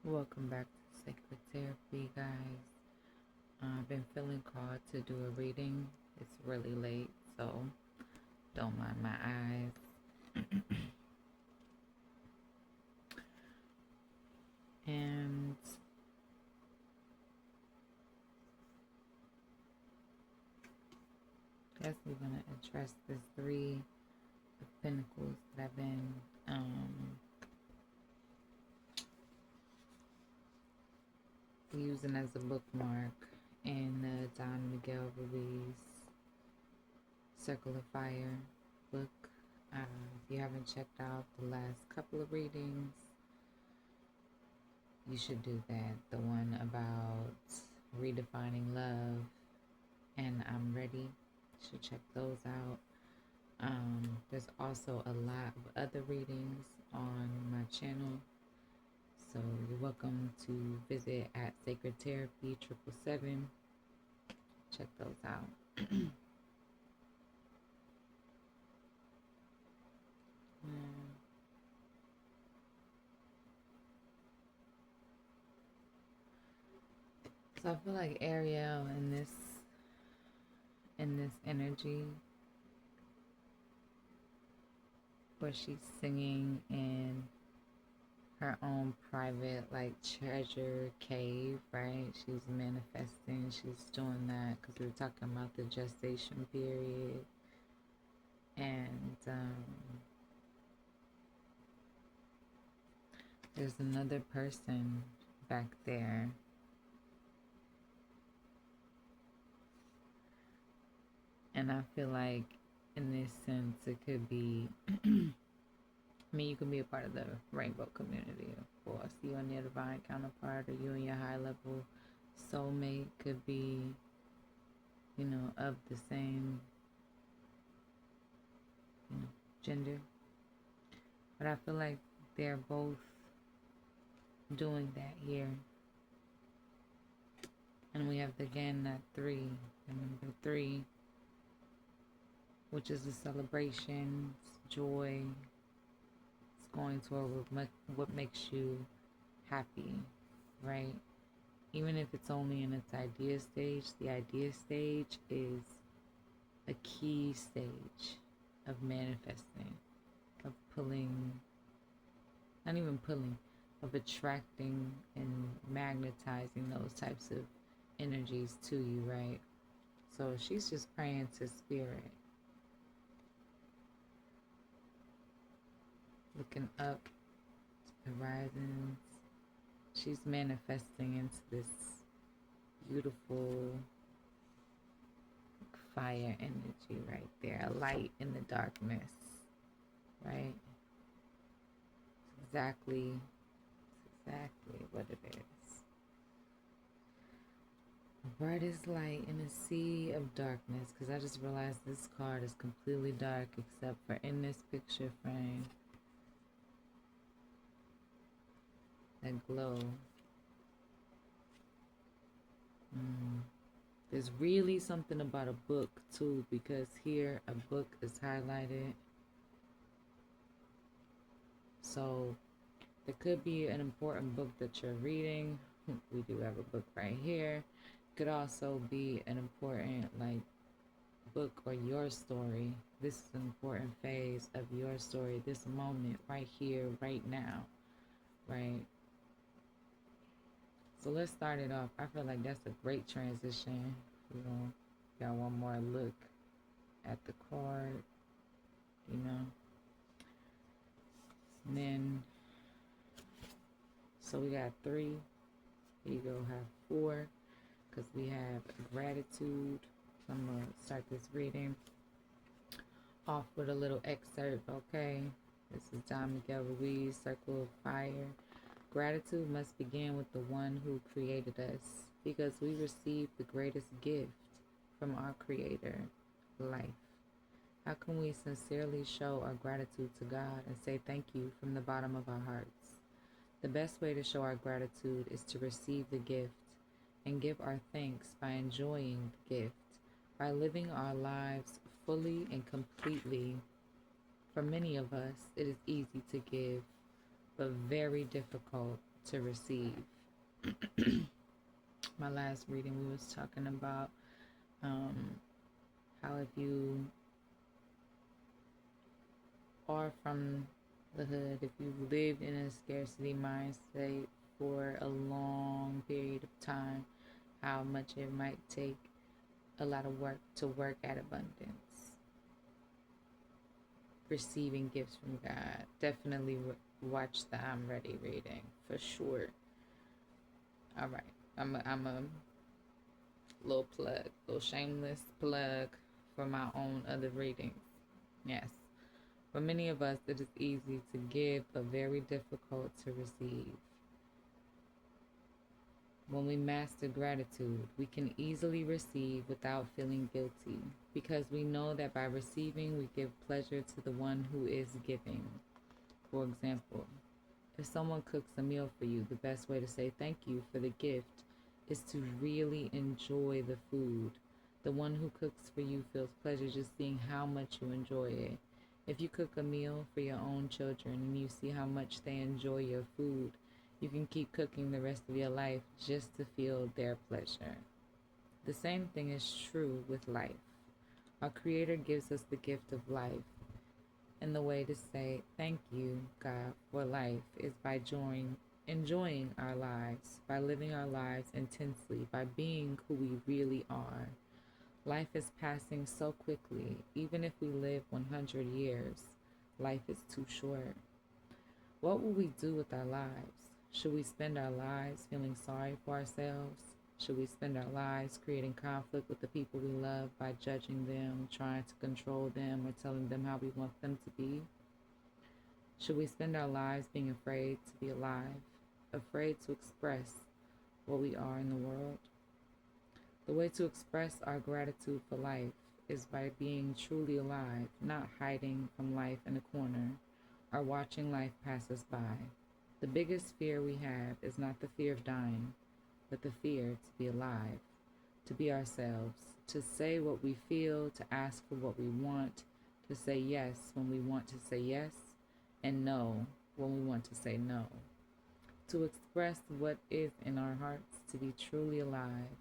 Welcome back to Sacred Therapy, guys. I've been feeling called to do a reading. It's really late, so don't mind my eyes. And I guess we're going to address this Three of Pentacles that I've been using as a bookmark in the Don Miguel Ruiz Circle of Fire book. If you haven't checked out the last couple of readings, you should do that. The one about redefining love and I'm ready. You should check those out. There's also a lot of other readings on my channel, so you're welcome to visit at Sacred Therapy 777. Check those out. So I feel like Ariel in this energy where she's singing in her own private like treasure cave, right? She's manifesting, she's doing that because we were talking about the gestation period. And there's another person back there. And I feel like in this sense it could be I mean, you can be a part of the rainbow community, of course. You and your divine counterpart, or you and your high level soulmate could be, of the same, gender. But I feel like they're both doing that here. And we have again that three, the number three, which is a celebration, it's joy. It's going toward what makes you happy, right? Even if it's only in its idea stage, the idea stage is a key stage of manifesting, of pulling, not even pulling, of attracting and magnetizing those types of energies to you, right? So she's just praying to spirit, looking up to the horizons. She's manifesting into this beautiful fire energy right there, a light in the darkness, right? It's exactly what it is. The brightest light in a sea of darkness, because I just realized this card is completely dark except for in this picture frame, that glow. There's really something about a book too, because here a book is highlighted. So it could be an important book that you're reading. We do have a book right here. It could also be an important book or your story. This is an important phase of your story, this moment right here, right now, right? So let's start it off. I feel like that's a great transition. Got one more look at the card, And then, so we got three. Here you go, have four, because we have gratitude. So I'm going to start this reading off with a little excerpt, okay? This is Don Miguel Ruiz, Circle of Fire. Gratitude must begin with the one who created us, because we receive the greatest gift from our Creator, life. How can we sincerely show our gratitude to God and say thank you from the bottom of our hearts? The best way to show our gratitude is to receive the gift and give our thanks by enjoying the gift, by living our lives fully and completely. For many of us, it is easy to give, but very difficult to receive. My last reading, we was talking about how if you are from the hood, if you lived in a scarcity mindset for a long period of time, how much it might take a lot of work to work at abundance. Receiving gifts from God. Definitely watch the I'm Ready reading for sure. All right. I'm a little plug, little shameless plug for my own other readings. Yes. For many of us, it is easy to give, but very difficult to receive. When we master gratitude, we can easily receive without feeling guilty, because we know that by receiving, we give pleasure to the one who is giving. For example, if someone cooks a meal for you, the best way to say thank you for the gift is to really enjoy the food. The one who cooks for you feels pleasure just seeing how much you enjoy it. If you cook a meal for your own children and you see how much they enjoy your food, you can keep cooking the rest of your life just to feel their pleasure. The same thing is true with life. Our Creator gives us the gift of life. And the way to say thank you, God, for life is by enjoying our lives, by living our lives intensely, by being who we really are. Life is passing so quickly. Even if we live 100 years, life is too short. What will we do with our lives? Should we spend our lives feeling sorry for ourselves? Should we spend our lives creating conflict with the people we love by judging them, trying to control them, or telling them how we want them to be? Should we spend our lives being afraid to be alive, afraid to express what we are in the world? The way to express our gratitude for life is by being truly alive, not hiding from life in a corner or watching life pass us by. The biggest fear we have is not the fear of dying, but the fear to be alive, to be ourselves, to say what we feel, to ask for what we want, to say yes when we want to say yes, and no when we want to say no. To express what is in our hearts, to be truly alive.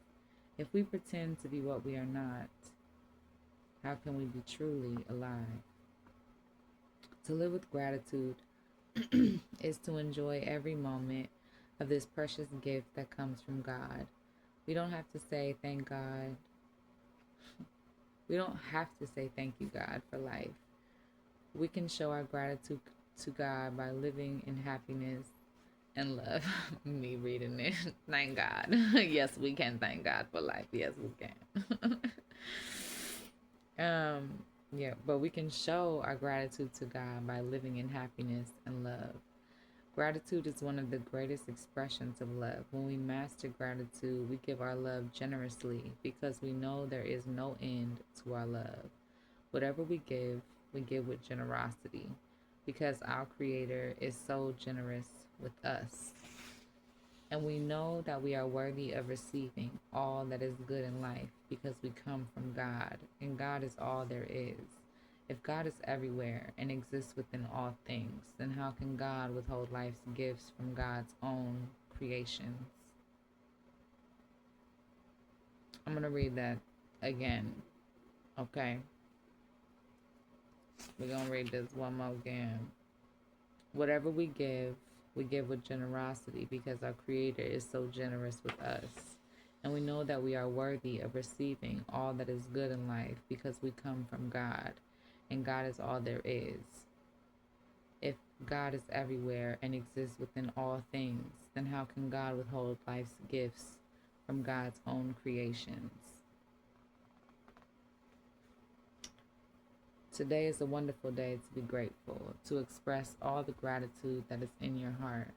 If we pretend to be what we are not, how can we be truly alive? To live with gratitude is to enjoy every moment of this precious gift that comes from God. We don't have to say thank God. We don't have to say thank you, God, for life. We can show our gratitude to God by living in happiness and love. Me reading it. Thank God. Yes, we can thank God for life. Yes, we can. Yeah, but we can show our gratitude to God by living in happiness and love. Gratitude is one of the greatest expressions of love. When we master gratitude, we give our love generously because we know there is no end to our love. Whatever we give with generosity because our Creator is so generous with us. And we know that we are worthy of receiving all that is good in life because we come from God, and God is all there is. If God is everywhere and exists within all things, then how can God withhold life's gifts from God's own creations? I'm going to read that again, okay? We're going to read this one more again. Whatever we give with generosity because our Creator is so generous with us. And we know that we are worthy of receiving all that is good in life because we come from God, and God is all there is. If God is everywhere and exists within all things, then how can God withhold life's gifts from God's own creations? Today is a wonderful day to be grateful, to express all the gratitude that is in your heart.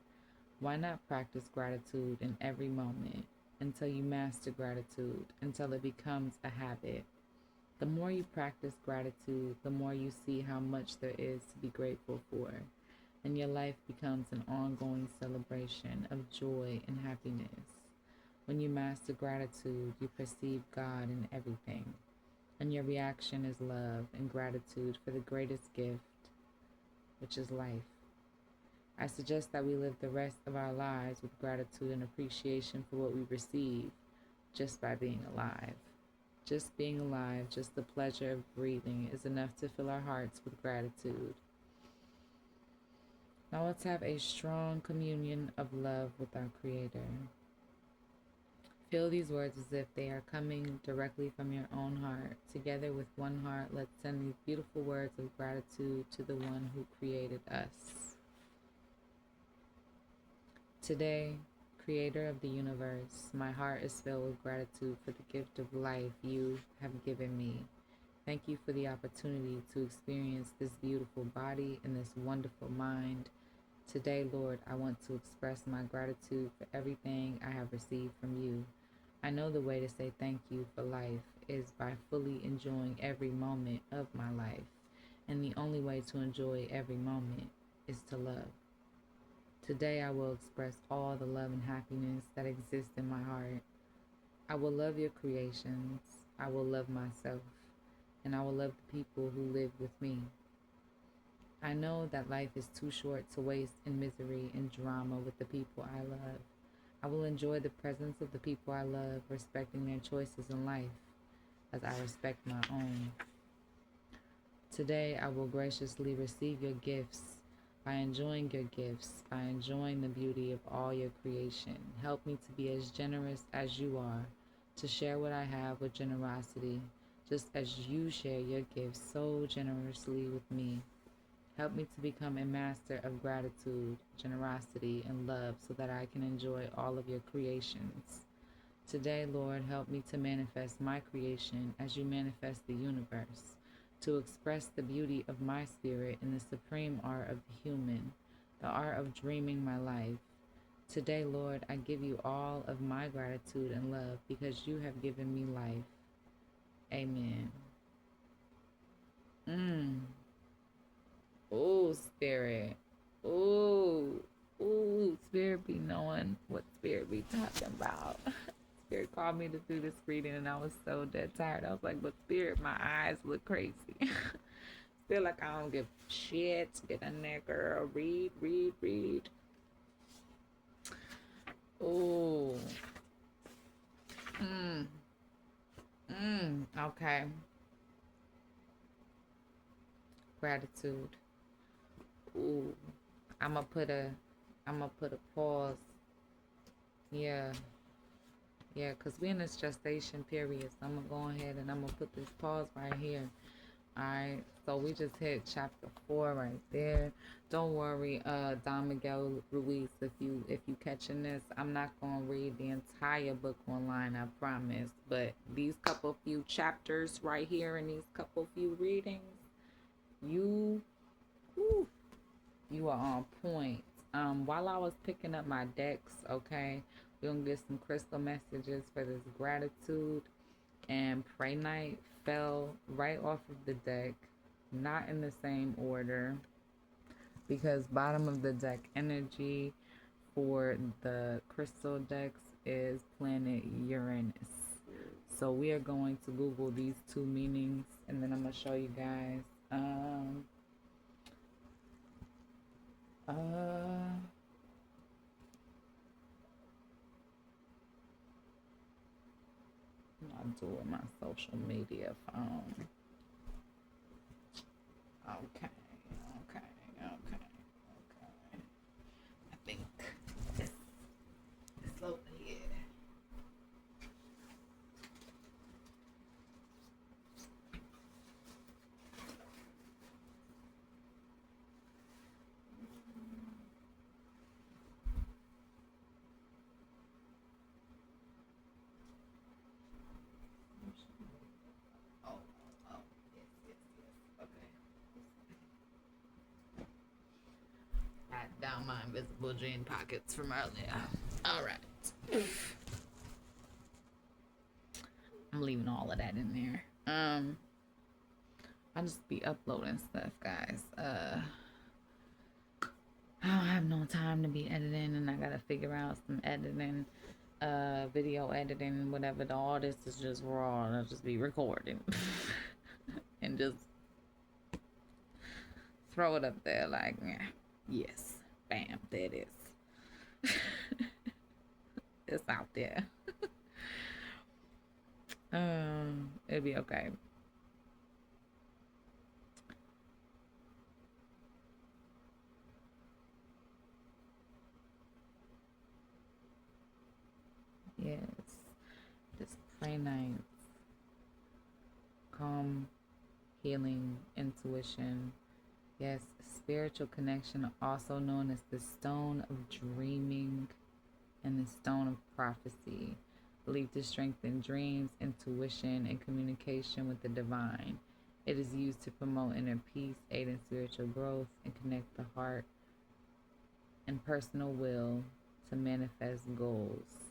Why not practice gratitude in every moment until you master gratitude, until it becomes a habit? The more you practice gratitude, the more you see how much there is to be grateful for, and your life becomes an ongoing celebration of joy and happiness. When you master gratitude, you perceive God in everything, and your reaction is love and gratitude for the greatest gift, which is life. I suggest that we live the rest of our lives with gratitude and appreciation for what we receive just by being alive. Just being alive, just the pleasure of breathing is enough to fill our hearts with gratitude. Now let's have a strong communion of love with our Creator. Feel these words as if they are coming directly from your own heart. Together with one heart, let's send these beautiful words of gratitude to the one who created us. Today, Creator of the universe, my heart is filled with gratitude for the gift of life you have given me. Thank you for the opportunity to experience this beautiful body and this wonderful mind. Today, Lord, I want to express my gratitude for everything I have received from you. I know the way to say thank you for life is by fully enjoying every moment of my life. And the only way to enjoy every moment is to love. Today I will express all the love and happiness that exist in my heart. I will love your creations. I will love myself. And I will love the people who live with me. I know that life is too short to waste in misery and drama with the people I love. I will enjoy the presence of the people I love, respecting their choices in life as I respect my own. Today, I will graciously receive your gifts by enjoying your gifts, by enjoying the beauty of all your creation. Help me to be as generous as you are, to share what I have with generosity, just as you share your gifts so generously with me. Help me to become a master of gratitude, generosity, and love so that I can enjoy all of your creations. Today, Lord, help me to manifest my creation as you manifest the universe, to express the beauty of my spirit in the supreme art of the human, the art of dreaming my life. Today, Lord, I give you all of my gratitude and love because you have given me life. Amen. Oh, Spirit. Ooh. Ooh, Spirit be knowing what Spirit be talking about. Spirit called me to do this reading and I was so dead tired. I was like, but Spirit, my eyes look crazy. Feel like I don't give shit. Get in there, girl. Read. Ooh. Okay. Gratitude. Ooh. I'ma put a pause. Yeah, because we're in this gestation period. So I'm going to go ahead and I'm going to put this pause right here. Alright, so we just hit chapter 4 right there. Don't worry, Don Miguel Ruiz, if you catching this, I'm not going to read the entire book online, I promise. But these couple few chapters right here and these couple few readings, you are on point. While I was picking up my decks, okay, we're gonna get some crystal messages for this gratitude. And Pray Night fell right off of the deck, not in the same order, because bottom of the deck energy for the crystal decks is planet Uranus. So we are going to Google these two meanings and then I'm gonna show you guys. I'm doing my social media phone. Okay. I think it's over here. Down my invisible jean pockets from earlier. All right. I'm leaving all of that in there. I'll just be uploading stuff, guys. I don't have no time to be editing, and I gotta figure out some editing, video editing, whatever. All this is just raw, and I'll just be recording and just throw it up there like, yeah, yes. Bam, there it is. It's out there. It'll be okay. Yes. This play night. Calm, healing, intuition. Yes, spiritual connection, also known as the stone of dreaming and the stone of prophecy, believed to strengthen dreams, intuition, and communication with the divine. It is used to promote inner peace, aid in spiritual growth, and connect the heart and personal will to manifest goals.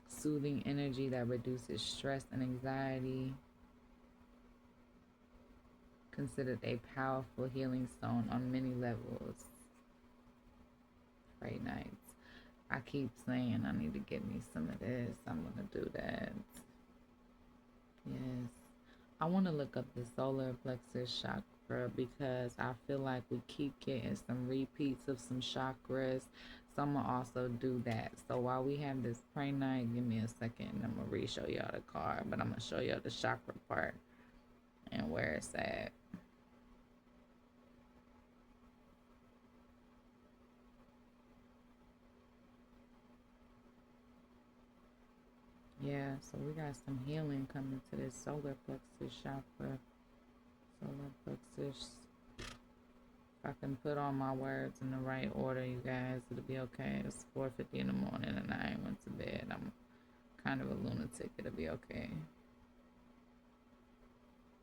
Soothing energy that reduces stress and anxiety. Considered a powerful healing stone on many levels. Pray nights. I keep saying I need to get me some of this. I'm going to do that. Yes. I want to look up the solar plexus chakra because I feel like we keep getting some repeats of some chakras. So I'm going to also do that. So while we have this pray night, give me a second and I'm going to re-show y'all the card. But I'm going to show y'all the chakra part and where it's at. Yeah, so we got some healing coming to this solar plexus chakra. Solar plexus. If I can put all my words in the right order, you guys, it'll be okay. It's 4:50 in the morning and I ain't went to bed. I'm kind of a lunatic. It'll be okay.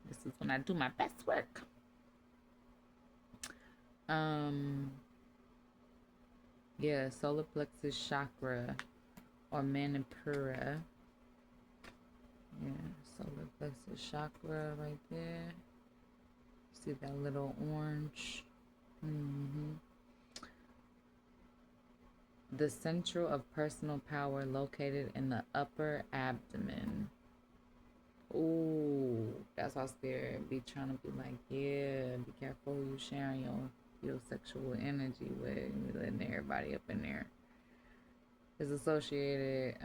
This is when I do my best work. Yeah, solar plexus chakra or manipura. Yeah, solar plexus chakra right there. See that little orange? The central of personal power located in the upper abdomen. Ooh, that's why spirit be trying to be like, yeah, be careful who you sharing your sexual energy with. You letting everybody up in there. Is associated,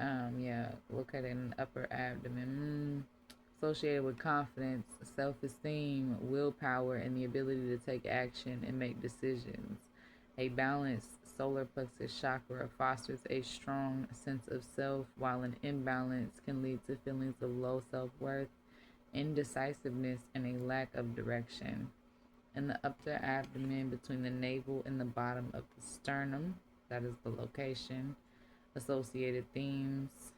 located in the upper abdomen. Associated with confidence, self-esteem, willpower, and the ability to take action and make decisions. A balanced solar plexus chakra fosters a strong sense of self, while an imbalance can lead to feelings of low self-worth, indecisiveness, and a lack of direction. In the upper abdomen, between the navel and the bottom of the sternum, that is the location. Associated themes.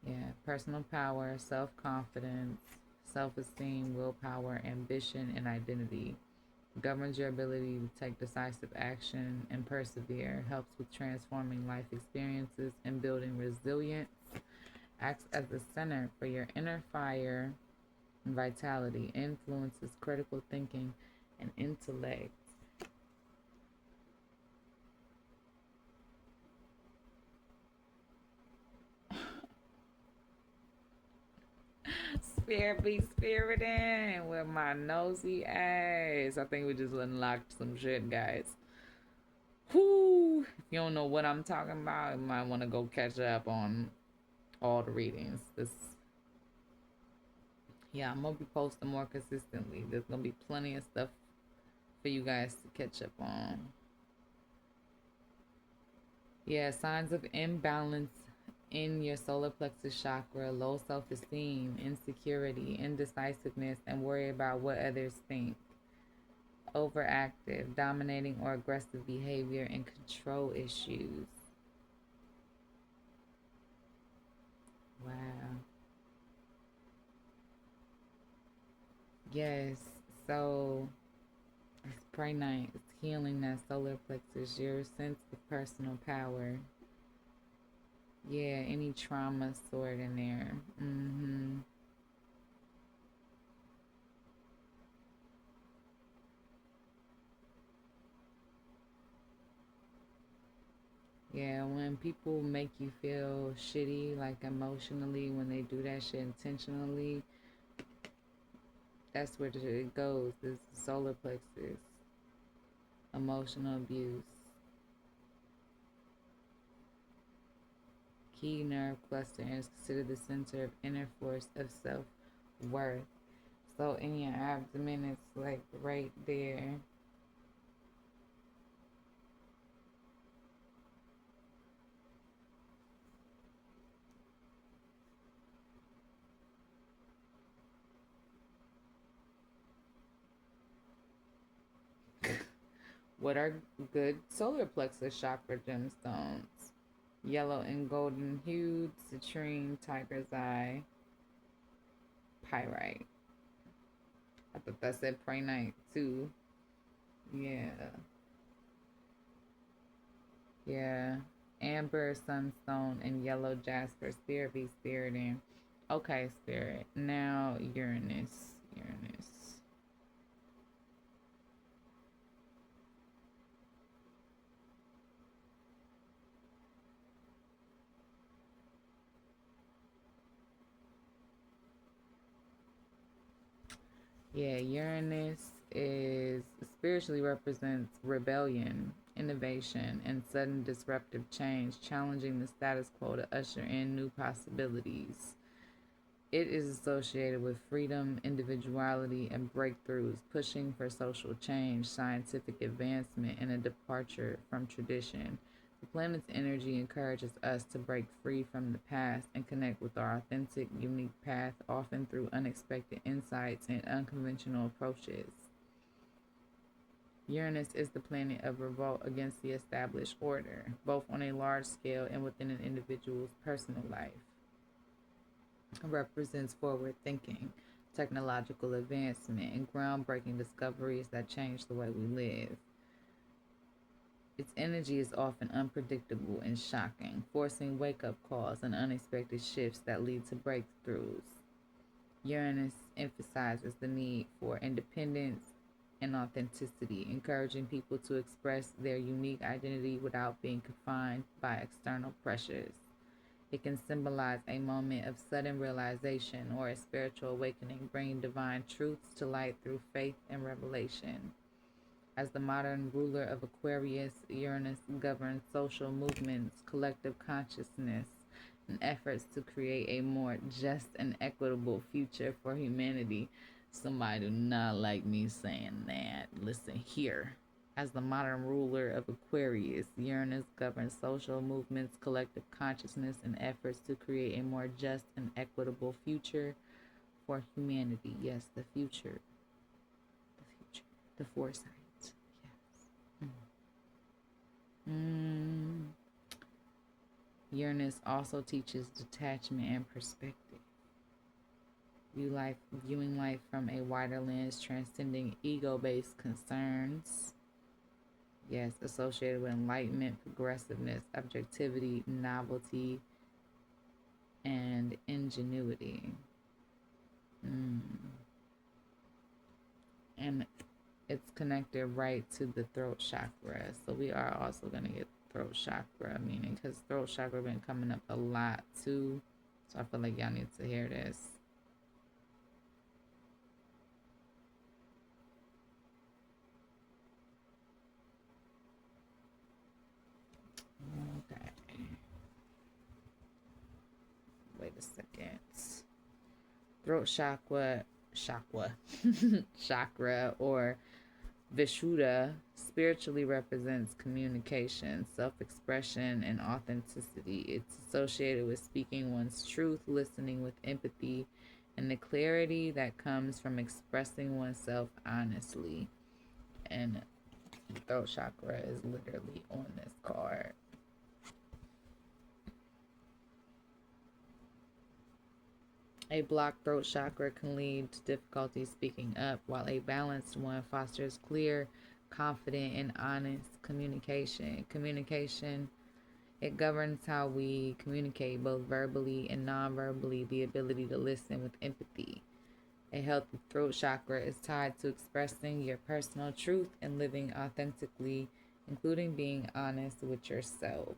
Yeah, personal power, self-confidence, self-esteem, willpower, ambition, and identity. Governs your ability to take decisive action and persevere. Helps with transforming life experiences and building resilience. Acts as the center for your inner fire and vitality. Influences critical thinking and intellect. Spirit be spiriting with my nosy ass. I think we just unlocked some shit, guys. Whoo! If you don't know what I'm talking about, you might want to go catch up on all the readings. I'm gonna be posting more consistently. There's gonna be plenty of stuff for you guys to catch up on. Yeah, signs of imbalance in your solar plexus chakra: low self-esteem, insecurity, indecisiveness, and worry about what others think. Overactive, dominating, or aggressive behavior and control issues. Wow. Yes, so it's pray night. It's healing that solar plexus, your sense of personal power. Yeah, any trauma stored in there. Yeah, when people make you feel shitty, like emotionally, when they do that shit intentionally, that's where it goes. This solar plexus. emotional abuse. Key nerve cluster is considered the center of inner force of self-worth. So in your abdomen, it's like right there. What are good solar plexus chakra gemstones? Yellow and golden hued, citrine, tiger's eye, pyrite. I thought that said prehnite too. Yeah. Yeah. Amber, sunstone, and yellow jasper. Spirit be spiriting. Okay, spirit. Now Uranus. Uranus. Yeah, Uranus is spiritually represents rebellion, innovation, and sudden disruptive change, challenging the status quo to usher in new possibilities. It is associated with freedom, individuality, and breakthroughs, pushing for social change, scientific advancement, and a departure from tradition. The planet's energy encourages us to break free from the past and connect with our authentic, unique path, often through unexpected insights and unconventional approaches. Uranus is the planet of revolt against the established order, both on a large scale and within an individual's personal life. It represents forward thinking, technological advancement, and groundbreaking discoveries that change the way we live. Its energy is often unpredictable and shocking, forcing wake up calls and unexpected shifts that lead to breakthroughs. Uranus emphasizes the need for independence and authenticity, encouraging people to express their unique identity without being confined by external pressures. It can symbolize a moment of sudden realization or a spiritual awakening, bringing divine truths to light through faith and revelation. As the modern ruler of Aquarius, Uranus governs social movements, collective consciousness, and efforts to create a more just and equitable future for humanity. Somebody do not like me saying that. Listen here. As the modern ruler of Aquarius, Uranus governs social movements, collective consciousness, and efforts to create a more just and equitable future for humanity. Yes, the future. The future. The foresight. Yes. Uranus also teaches detachment and perspective. Viewing life from a wider lens, transcending ego-based concerns. Yes, associated with enlightenment, progressiveness, objectivity, novelty, and ingenuity. And it's connected right to the throat chakra. So we are also going to get throat chakra, meaning because throat chakra been coming up a lot too. So I feel like y'all need to hear this. Okay. Wait a second. Throat chakra or Vishuddha spiritually represents communication, self-expression, and authenticity. It's associated with speaking one's truth, listening with empathy, and the clarity that comes from expressing oneself honestly. And the throat chakra is literally on this card. A blocked throat chakra can lead to difficulty speaking up, while a balanced one fosters clear, confident, and honest communication. Communication, it governs how we communicate both verbally and non-verbally, the ability to listen with empathy. A healthy throat chakra is tied to expressing your personal truth and living authentically, including being honest with yourself.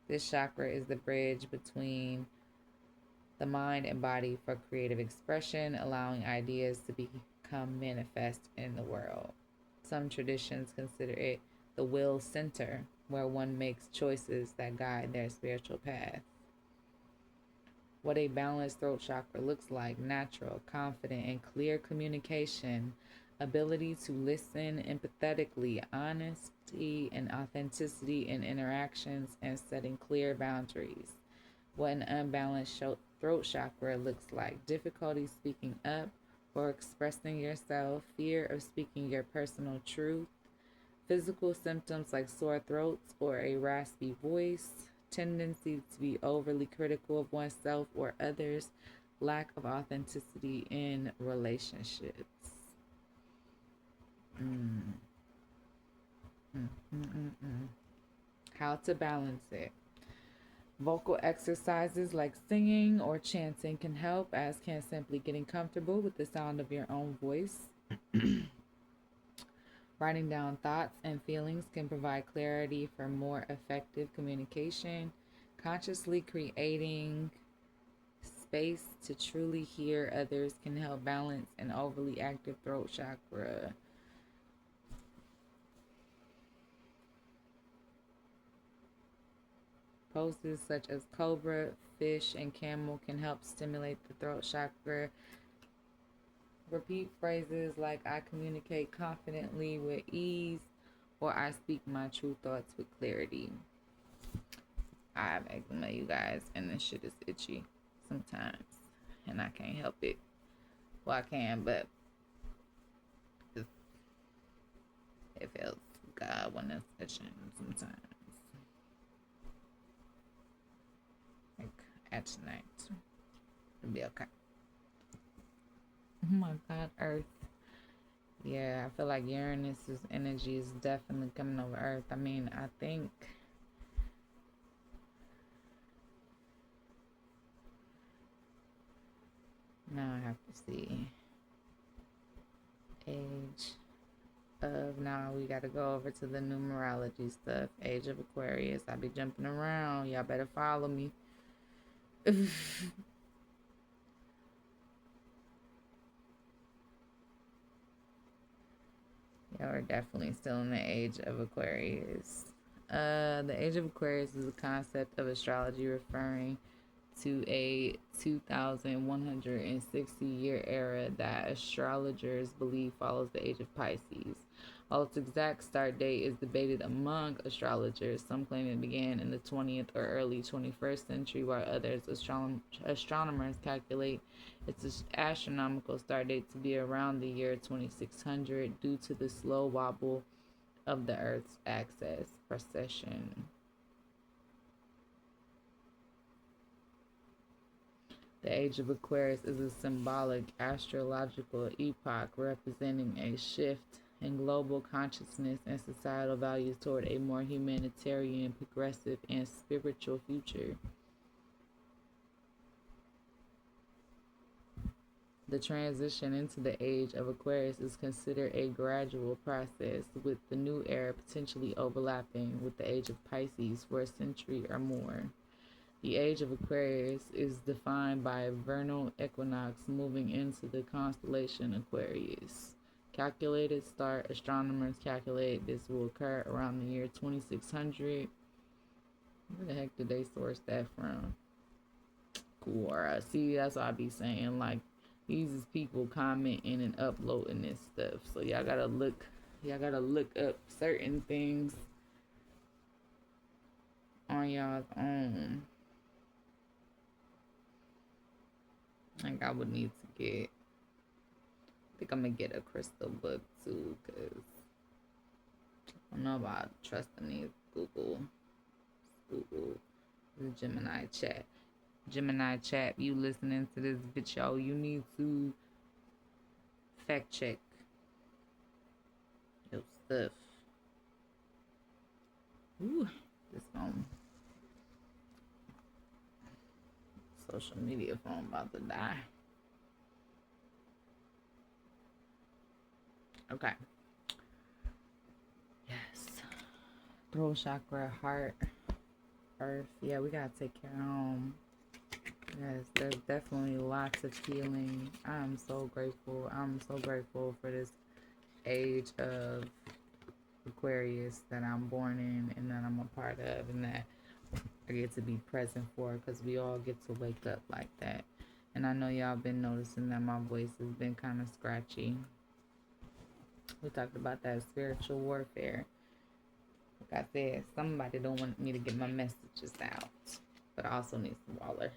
This chakra is the bridge between the mind and body for creative expression, allowing ideas to become manifest in the world. Some traditions consider it the will center, where one makes choices that guide their spiritual path. What a balanced throat chakra looks like: natural, confident, and clear communication, ability to listen empathetically, honesty and authenticity in interactions, and setting clear boundaries. What an unbalanced throat chakra looks like: difficulty speaking up or expressing yourself, fear of speaking your personal truth, physical symptoms like sore throats or a raspy voice, tendency to be overly critical of oneself or others, lack of authenticity in relationships. How to balance it. Vocal exercises like singing or chanting can help, as can simply getting comfortable with the sound of your own voice. Writing down thoughts and feelings can provide clarity for more effective communication. Consciously creating space to truly hear others can help balance an overly active throat chakra. Poses such as cobra, fish, and camel can help stimulate the throat chakra. Repeat phrases like "I communicate confidently with ease" or "I speak my true thoughts with clarity." I have eczema, you guys, and this shit is itchy sometimes, and I can't help it. Well, I can, but it feels God when it's itching sometimes. Like at night, it'll be okay. Oh my God, Earth. Yeah, I feel like Uranus's energy is definitely coming over Earth. I mean, I think now I have to see age of, now we got to go over to the numerology stuff. Age of Aquarius. I be jumping around. Y'all better follow me. Yeah, we're definitely still in the age of Aquarius. The age of Aquarius is a concept of astrology referring to a 2,160-year era that astrologers believe follows the age of Pisces. While its exact start date is debated among astrologers, some claim it began in the 20th or early 21st century, while others, astronomers, calculate its astronomical start date to be around the year 2600 due to the slow wobble of the Earth's axis precession. The Age of Aquarius is a symbolic astrological epoch representing a shift in global consciousness and societal values toward a more humanitarian, progressive, and spiritual future. The transition into the Age of Aquarius is considered a gradual process, with the new era potentially overlapping with the Age of Pisces for a century or more. The age of Aquarius is defined by a vernal equinox moving into the constellation Aquarius. Calculated start, astronomers calculate this will occur around the year 2600. Where the heck did they source that from? Quora. See, that's what I be saying. Like, these is people commenting and uploading this stuff. So y'all gotta look up certain things on y'all's own. Like, I would need to get, I think I'm gonna get a crystal book too, because I don't know about trusting these Google, the Gemini chat, you listening to this bitch, yo, you need to fact check your stuff. Ooh, this phone, social media phone about to die. Okay. Yes. Throat chakra, heart, earth. Yeah, we gotta take care of home. Yes, there's definitely lots of healing. I'm so grateful. I'm so grateful for this age of Aquarius that I'm born in and that I'm a part of and that I get to be present for, because we all get to wake up like that. And I know y'all been noticing that my voice has been kind of scratchy. We talked about that spiritual warfare. Like I said, somebody don't want me to get my messages out, but I also need some water.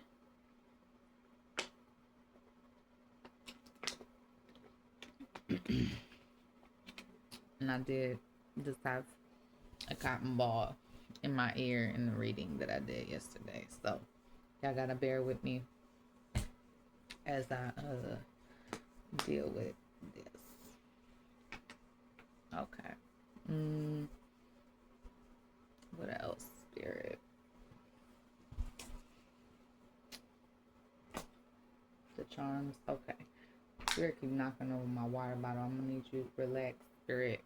And I did just have a cotton ball in my ear in the reading that I did yesterday. So y'all gotta bear with me as I deal with this. Okay. What else, Spirit? The charms. Okay. Spirit keep knocking over my water bottle. I'm gonna need you to relax, Spirit.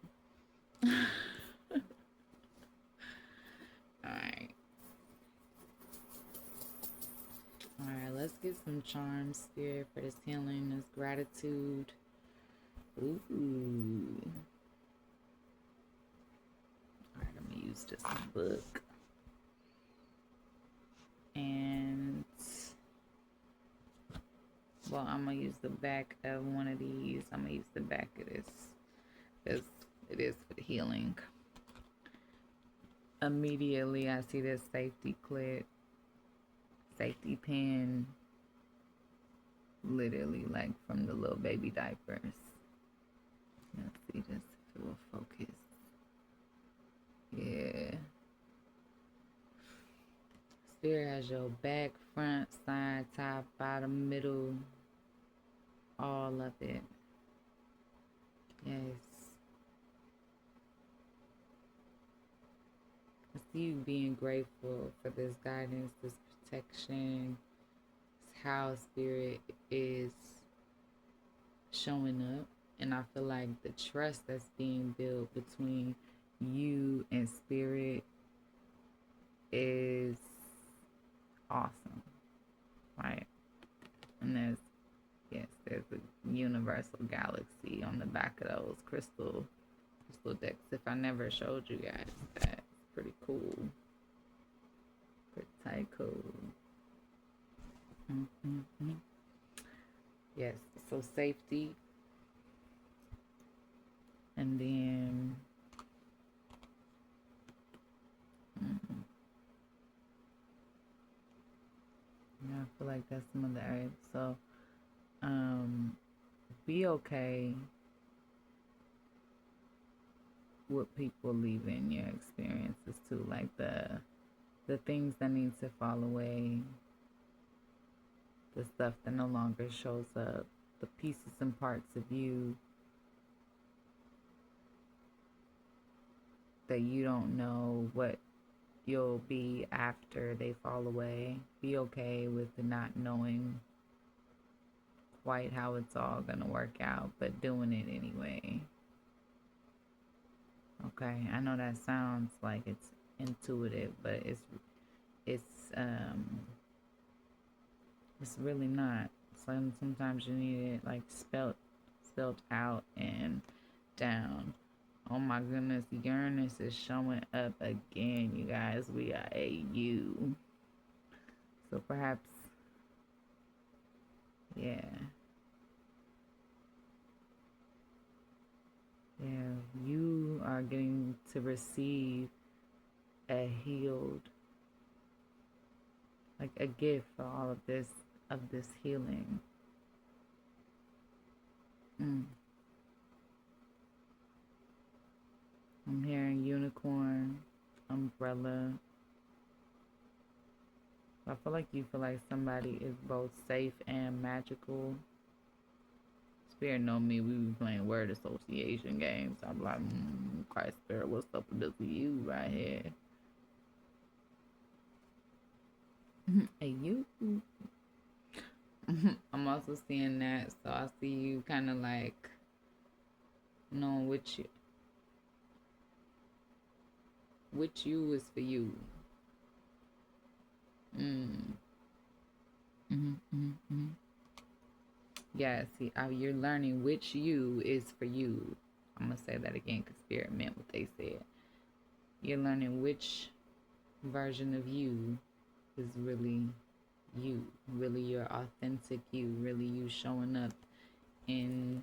Alright. Alright, let's get some charms, Spirit, for this healing, this gratitude. Ooh. Alright, I'm gonna use this book. And well, I'm gonna use the back of one of these. I'm gonna use the back of this because it is for the healing. Immediately I see this safety clip, safety pin, literally like from the little baby diapers. Let's see this if it will focus. Yeah. Spirit has your back, front, side, top, bottom, middle, all of it. Yes. I see you being grateful for this guidance, this protection, how Spirit is showing up. And I feel like the trust that's being built between you and Spirit is awesome, right? And there's a universal galaxy on the back of those crystal decks. If I never showed you guys that, it's pretty cool. Pretty cool. Yes, so safety. And then yeah, I feel like that's some of the areas. So be okay with people leaving your experiences too, like the things that need to fall away, the stuff that no longer shows up, the pieces and parts of you that you don't know what you'll be after they fall away. Be okay with not knowing quite how it's all gonna work out, but doing it anyway. Okay, I know that sounds like it's intuitive, but it's really not. Sometimes you need it like spelled out and down. Oh my goodness, Uranus is showing up again, you guys. We got a U. So perhaps, yeah. Yeah, you are getting to receive a healed, like a gift for all of this healing. I'm hearing unicorn, umbrella. I feel like you feel like somebody is both safe and magical. Spirit know me, we be playing word association games. I'm like, Christ Spirit, what's up with this you right here? Hey, you. I'm also seeing that, so I see you kind of like knowing which you is for you. Yeah, see, you're learning which you is for you. I'm going to say that again because Spirit meant what they said. You're learning which version of you is really you, really your authentic you, really you showing up in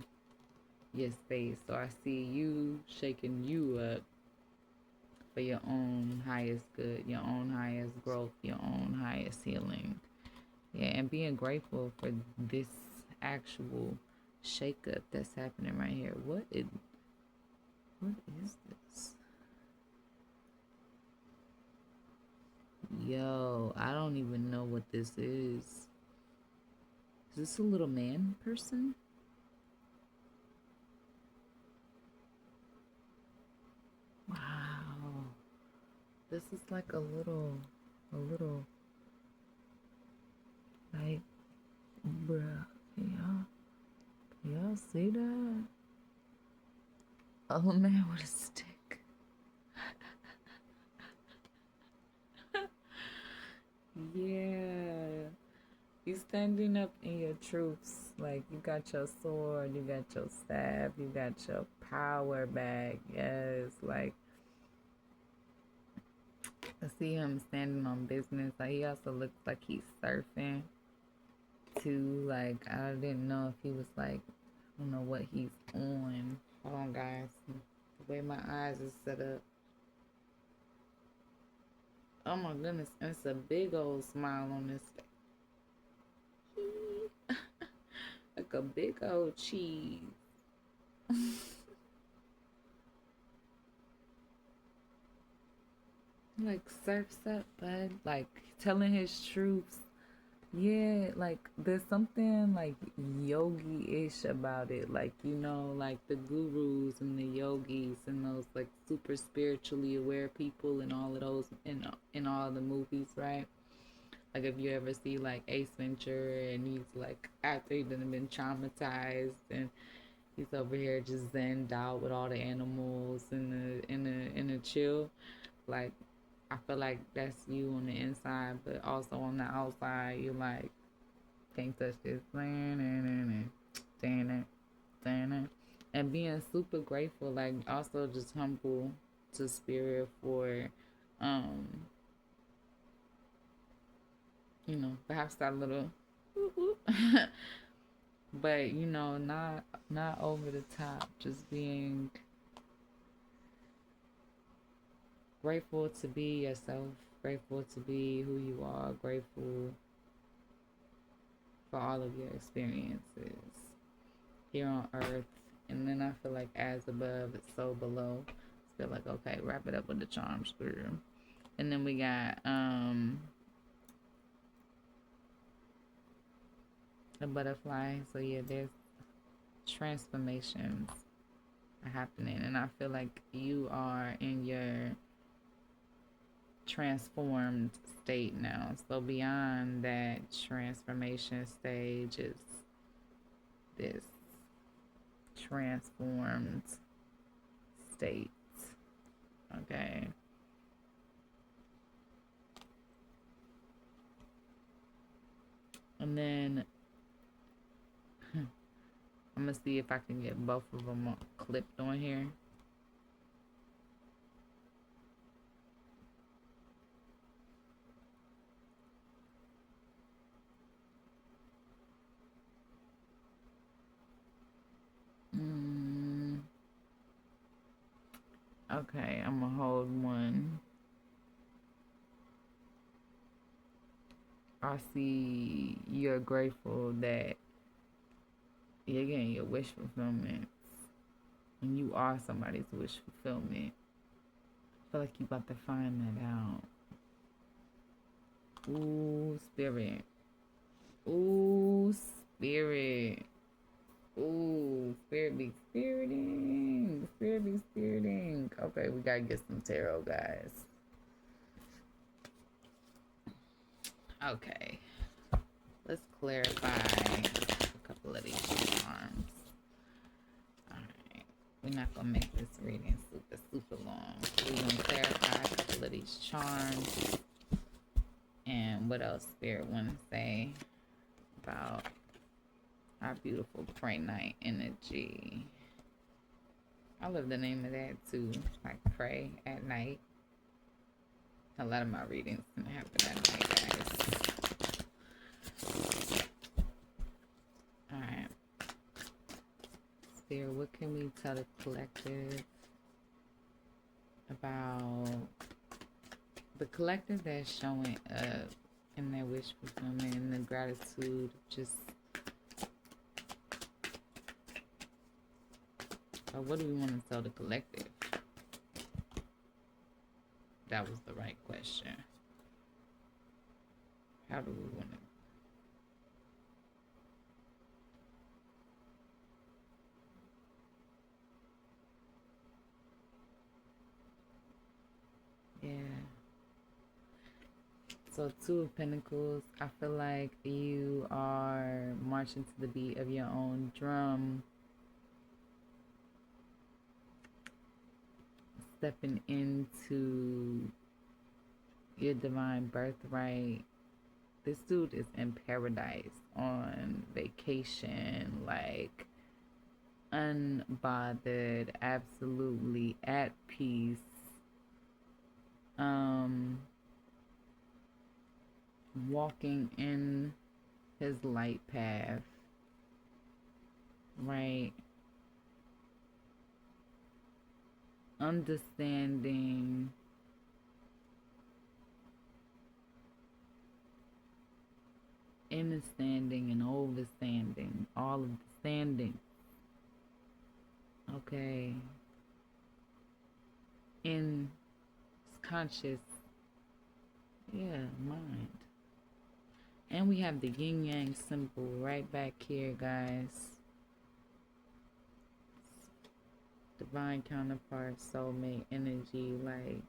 your space. So I see you shaking you up for your own highest good, your own highest growth, your own highest healing. Yeah, and being grateful for this actual shakeup that's happening right here. What is this? Yo, I don't even know what this is. Is this a little man person? Wow. This is like a little, like, bruh, can y'all see that? A little man with a stick. Yeah. You standing up in your truths. Like, you got your sword, you got your staff, you got your power back. Yes, like, I see him standing on business. Like, he also looks like he's surfing too. Like, I didn't know if he was like, I don't know what he's on. Hold on, guys. The way my eyes is set up. Oh my goodness, and it's a big old smile on his face. Like a big old cheese. Like surfs up, bud. Like telling his truths. Yeah, like there's something like yogi-ish about it. Like, you know, like the gurus and the yogis and those like super spiritually aware people and all of those in all the movies, right? Like if you ever see like Ace Ventura and he's like after he's been traumatized and he's over here just zenned out with all the animals in the chill. Like I feel like that's you on the inside, but also on the outside, you like can't touch this, and being super grateful, like also just humble to spirit for, um, you know, perhaps that little, but you know, not over the top, just being grateful to be yourself, grateful to be who you are, grateful for all of your experiences here on earth. And then I feel like as above, it's so below. I feel like, okay, wrap it up with the charm screw. And then we got a butterfly. So yeah, there's transformations are happening. And I feel like you are in your transformed state now. So beyond that transformation stage is this transformed state. Okay. And then I'm gonna see if I can get both of them clipped on here. Okay, I'm gonna hold one. I see you're grateful that you're getting your wish fulfillment. And you are somebody's wish fulfillment. I feel like you about to find that out. Ooh, spirit. Ooh, spirit. Ooh, spirit be spiriting. Spirit be spiriting. Okay, we gotta get some tarot, guys. Okay. Let's clarify a couple of these charms. Alright. We're not gonna make this reading super long. We're gonna clarify a couple of these charms. And what else Spirit wanna say about our beautiful pray night energy. I love the name of that too. Like pray at night. A lot of my readings happen at night, guys. Alright. Spirit, what can we tell the collective about the collective that's showing up in their wish fulfillment and the gratitude? Just what do we want to tell the collective? That was the right question. How do we want to... Yeah. So, Two of Pentacles, I feel like you are marching to the beat of your own drum. Stepping into your divine birthright. This dude is in paradise, on vacation, like unbothered, absolutely at peace. Walking in his light path, right? Understanding understanding and overstanding, all of the standing. Okay. In conscious, mind. And we have the yin yang symbol right back here, guys. Divine counterpart, soulmate energy. Like,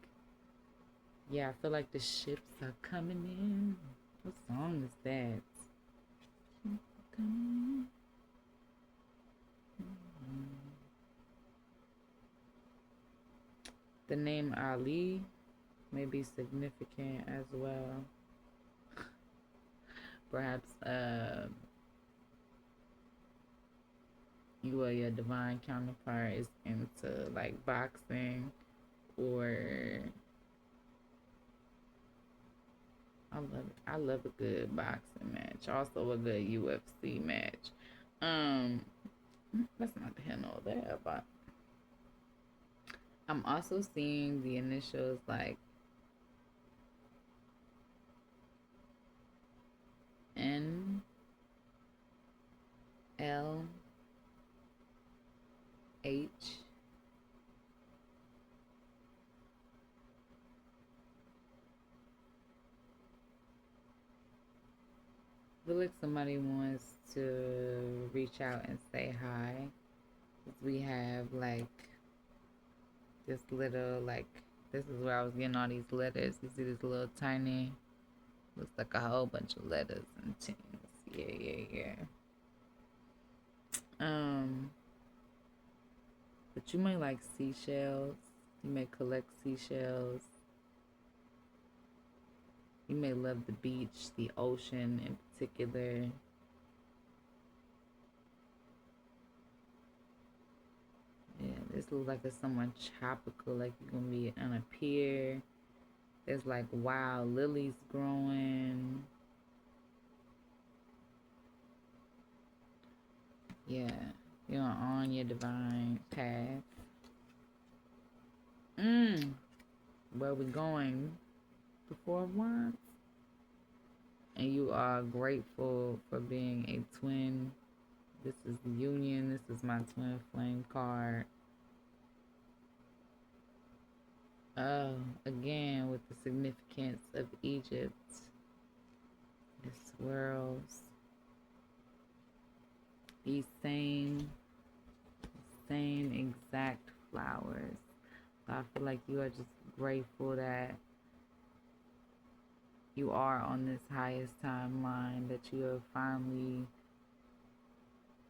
yeah, I feel like the ships are coming in. What song is that? The name Ali may be significant as well. Perhaps you or your divine counterpart is into like boxing, or I love a good boxing match. Also a good UFC match. That's not the hell nor there, but I'm also seeing the initials like N L H I feel like somebody wants to reach out and say hi. We have like this little, like, this is where I was getting all these letters. You see this little tiny, looks like a whole bunch of letters and things. Yeah. But you may like seashells. You may collect seashells. You may love the beach, the ocean in particular. Yeah, this looks like it's someone tropical, like you're gonna be on a pier. There's like wild lilies growing. Yeah, you're on your divine path. Where we going? The Four of Wands. And you are grateful for being a twin. This is the union. This is my twin flame card. Oh, again with the significance of Egypt. This swirls. These same exact flowers. So I feel like you are just grateful that you are on this highest timeline, that you have finally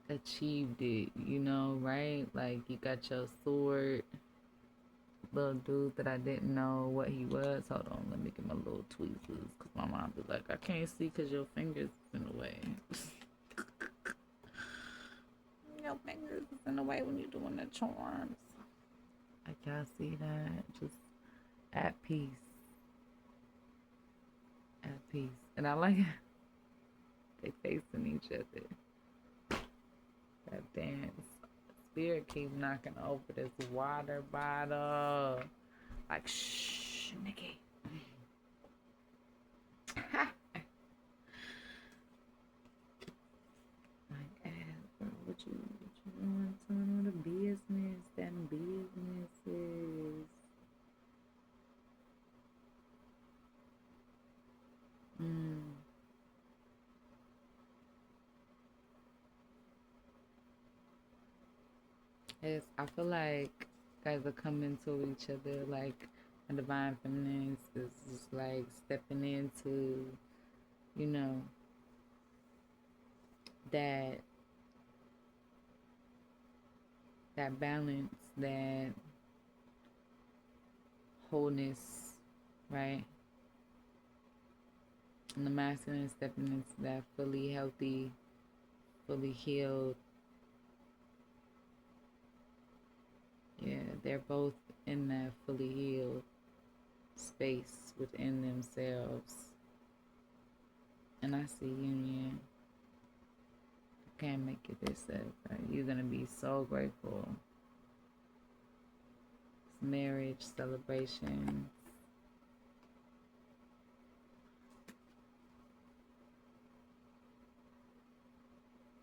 achieved it, right? Like, you got your sword. Little dude that I didn't know what he was. Hold on, let me get my little tweezers, because my mom be like, I can't see because your fingers is in the way. Your fingers is in the way when you're doing the charms. Like y'all see that? Just at peace. At peace. And I like they facing each other. That dance. Spirit keep knocking over this water bottle. Like, shh, Nikki. Like, bro, what you doing? Turn on the business. Them businesses. I feel like guys are coming to each other like a divine feminine is just like stepping into, you know, that balance, that wholeness, right? And the masculine stepping into that fully healthy, fully healed. Yeah, they're both in that fully healed space within themselves. And I see union. I can't make it this up. Right? You're going to be so grateful. It's marriage, celebration.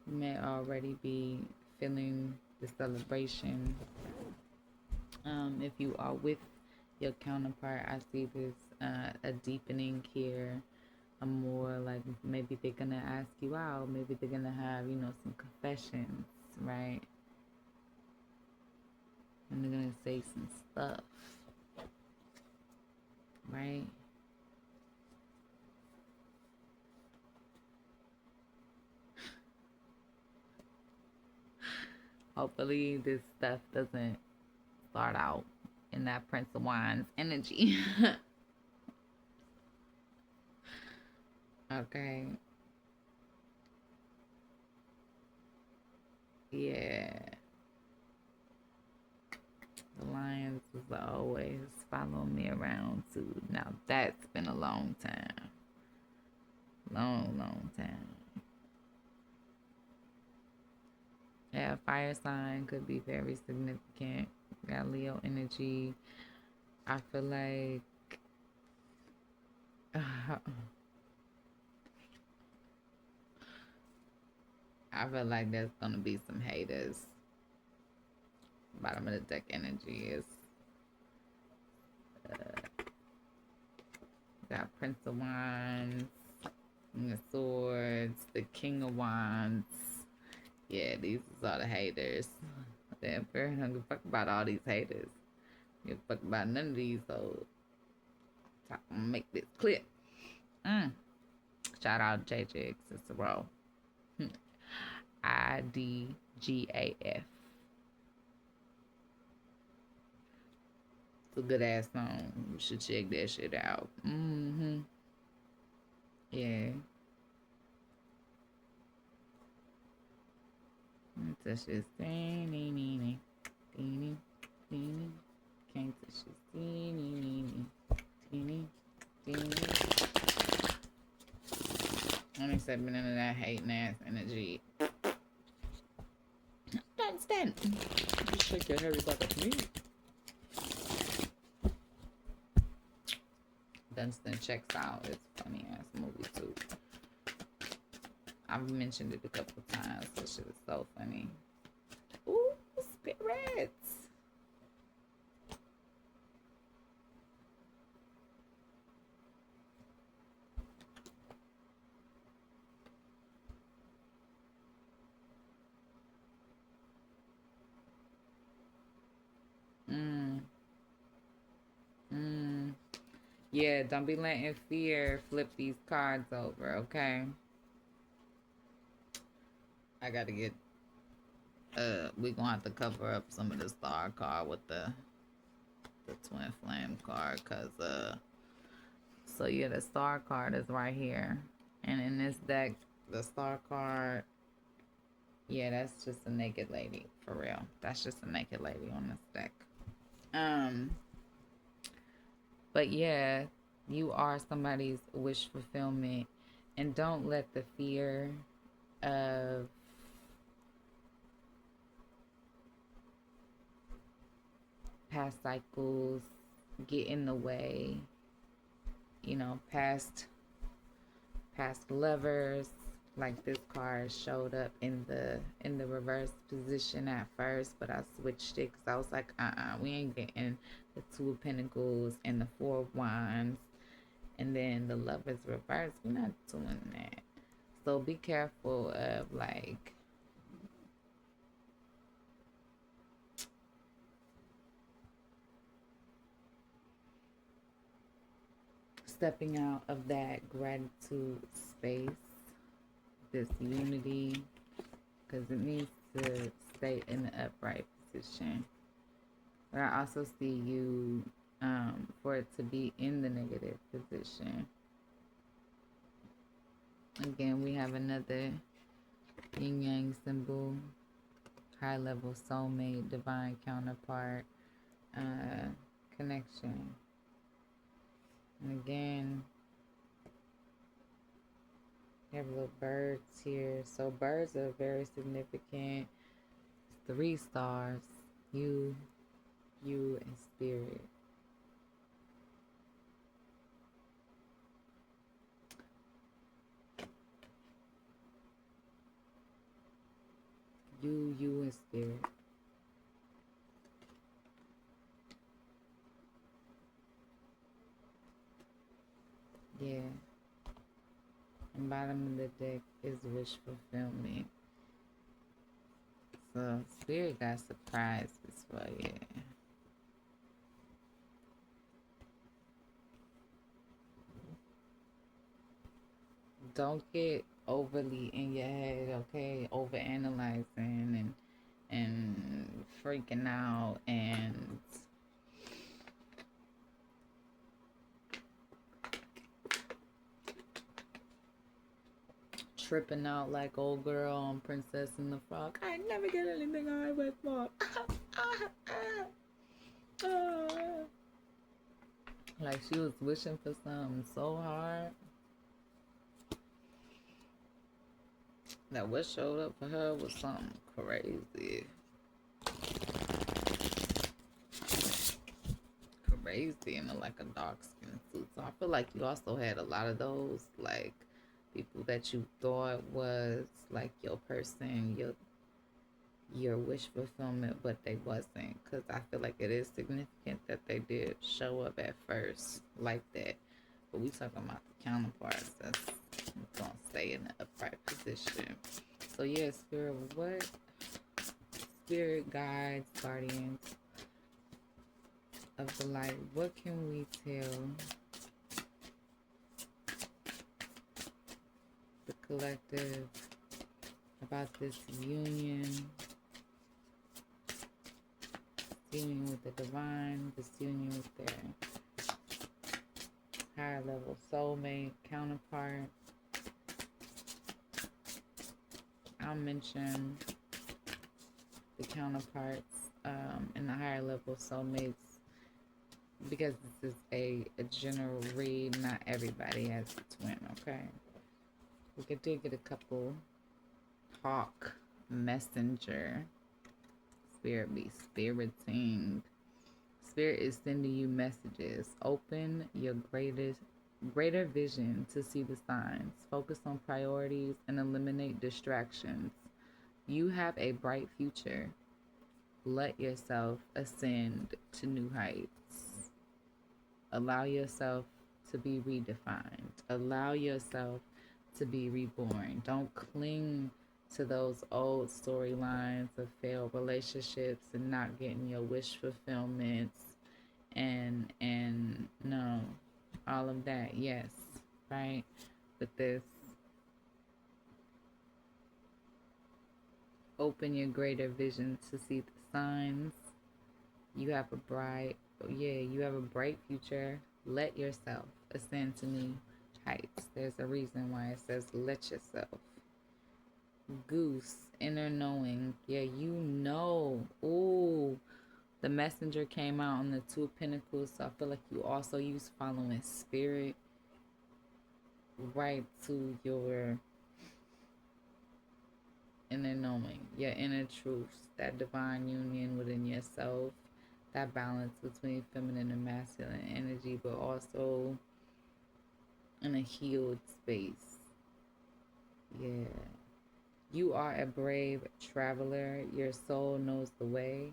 You may already be feeling the celebration. If you are with your counterpart, I see this a deepening here. A more like maybe they're gonna ask you out. Maybe they're gonna have, you know, some confessions, right? And they're gonna say some stuff, right? Hopefully this stuff doesn't start out in that Prince of Wands energy. Okay. Yeah. The lions was always following me around too. Now that's been a long time. Long time. Yeah, fire sign could be very significant. Got Leo energy. I feel like there's gonna be some haters. Bottom of the deck energy is got Prince of Wands, King of Swords, the King of Wands. Yeah, these is all the haters. The Emperor don't give a fuck about all these haters. Give a fuck about none of these, so I'm gonna make this clear. Shout out JJ Cicero. IDGAF. It's a good ass song. You should check that shit out. Yeah. Touch this. Can't touch this. I'm accepting none of that hating ass energy. Stand. You shake your hairy butt at me. Dunstan Checks Out. It's a funny ass movie too. I've mentioned it a couple times. This shit is so funny. Ooh, spirits. Yeah, don't be letting fear flip these cards over, okay? I gotta get we gonna have to cover up some of the star card with the twin flame card, cause so yeah, the star card is right here. And in this deck, the star card, yeah, that's just a naked lady, for real. That's just a naked lady on this deck. Um, but yeah, you are somebody's wish fulfillment, and don't let the fear of past cycles get in the way. You know, past lovers, like this card showed up in the reverse position at first, but I switched it because I was like, we ain't getting the Two of Pentacles and the Four of Wands, and then the Lovers reverse. We're not doing that. So be careful of like stepping out of that gratitude space, this unity, because it needs to stay in the upright position. But I also see you for it to be in the negative position. Again, we have another yin yang symbol, high level soulmate, divine counterpart, connection. And again, we have little birds here. So birds are very significant. 3 stars, you and spirit. You and spirit. Yeah. And bottom of the deck is wish fulfillment. So spirit got surprises for you. Don't get overly in your head, okay? Over analyzing and freaking out and tripping out like old girl on Princess and the Frog. I never get anything I wish for. Like she was wishing for something so hard that what showed up for her was something crazy. Crazy in like a dark skin suit. So I feel like you also had a lot of those, like people that you thought was like your person, your wish fulfillment, but they wasn't. Because I feel like it is significant that they did show up at first like that. But we talking about the counterparts that's gonna stay in the upright position. So yeah, spirit guides, guardians of the light, what can we tell the collective about this union with the divine, this union with their higher level soulmate counterpart? I'll mention the counterparts and the higher level soulmates because this is a general read. Not everybody has a twin, okay? We could dig it a couple. Hawk, messenger. Spirit be spiriting. Spirit is sending you messages. Open your greater vision to see the signs. Focus on priorities and eliminate distractions. You have a bright future. Let yourself ascend to new heights. Allow yourself to be redefined. Allow yourself to be reborn. Don't cling to those old storylines of failed relationships and not getting your wish fulfillments and no, all of that. Yes, right? But this, open your greater vision to see the signs. You have a bright future. Let yourself ascend to new heights. There's a reason why it says let yourself. Goose, inner knowing. Yeah, you know. Ooh, The messenger came out on the Two of Pentacles, so I feel like you also use following spirit right to your inner knowing, your inner truths, that divine union within yourself, that balance between feminine and masculine energy, but also in a healed space. Yeah. You are a brave traveler. Your soul knows the way.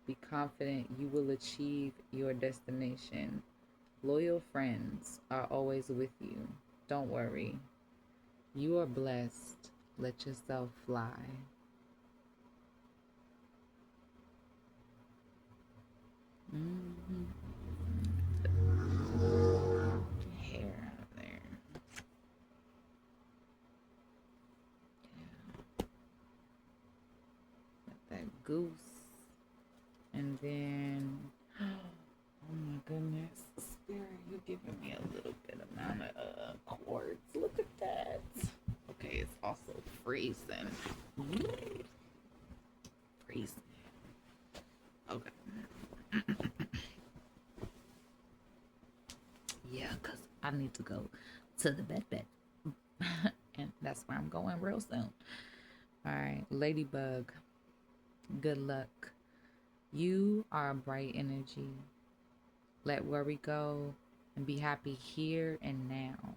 Be confident you will achieve your destination. Loyal friends are always with you. Don't worry. You are blessed. Let yourself fly. Mm-hmm. Hair out there. That goose. And then, oh my goodness, Spirit, you're giving me a little bit amount of cords. Look at that. Okay, it's also freezing. Freezing. Okay. Yeah, because I need to go to the bed. And that's where I'm going real soon. All right, Ladybug, good luck. You are a bright energy. Let worry go and be happy here and now.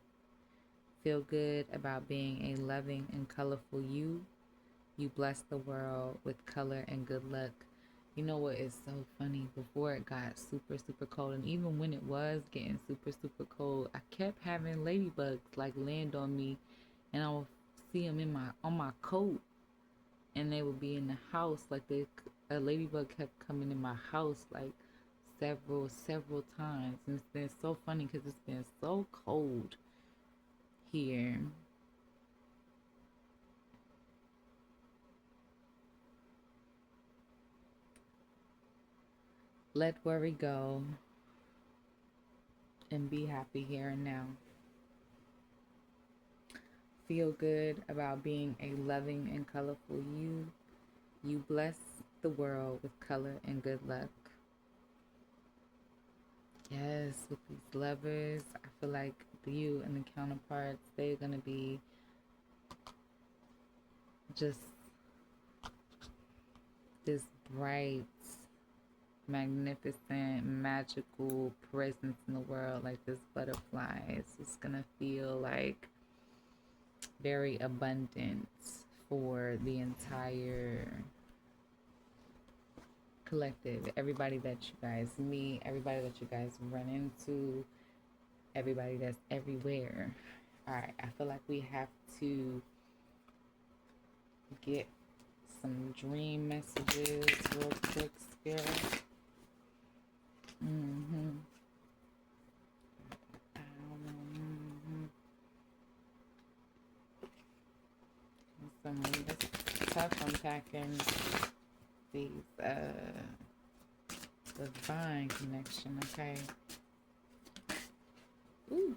Feel good about being a loving and colorful you. You bless the world with color and good luck. You know what is so funny? Before it got super, super cold, and even when it was getting super, super cold, I kept having ladybugs like land on me, and I would see them in on my coat, and they would be in the house. Like a ladybug kept coming in my house like several times, and it's been so funny because it's been so cold here. Let worry go and be happy here and now. Feel good about being a loving and colorful you. You bless the world with color and good luck. Yes, with these lovers, I feel like you and the counterparts, they're going to be just this bright, magnificent, magical presence in the world, like this butterfly. It's just going to feel like very abundant for the entire collective. Everybody that you guys meet, everybody that you guys run into, everybody that's everywhere. All right, I feel like we have to get some dream messages real quick, Spirit. It's tough unpacking these divine connection, okay? Ooh.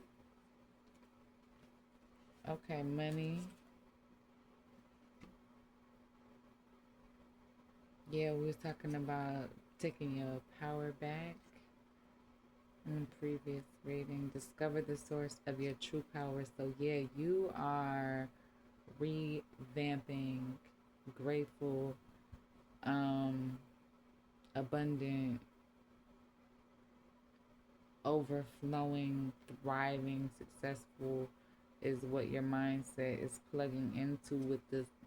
Okay, money. Yeah, we was talking about taking your power back in the previous reading. Discover the source of your true power. So yeah, you are revamping, grateful, abundant, overflowing, thriving, successful is what your mindset is plugging into with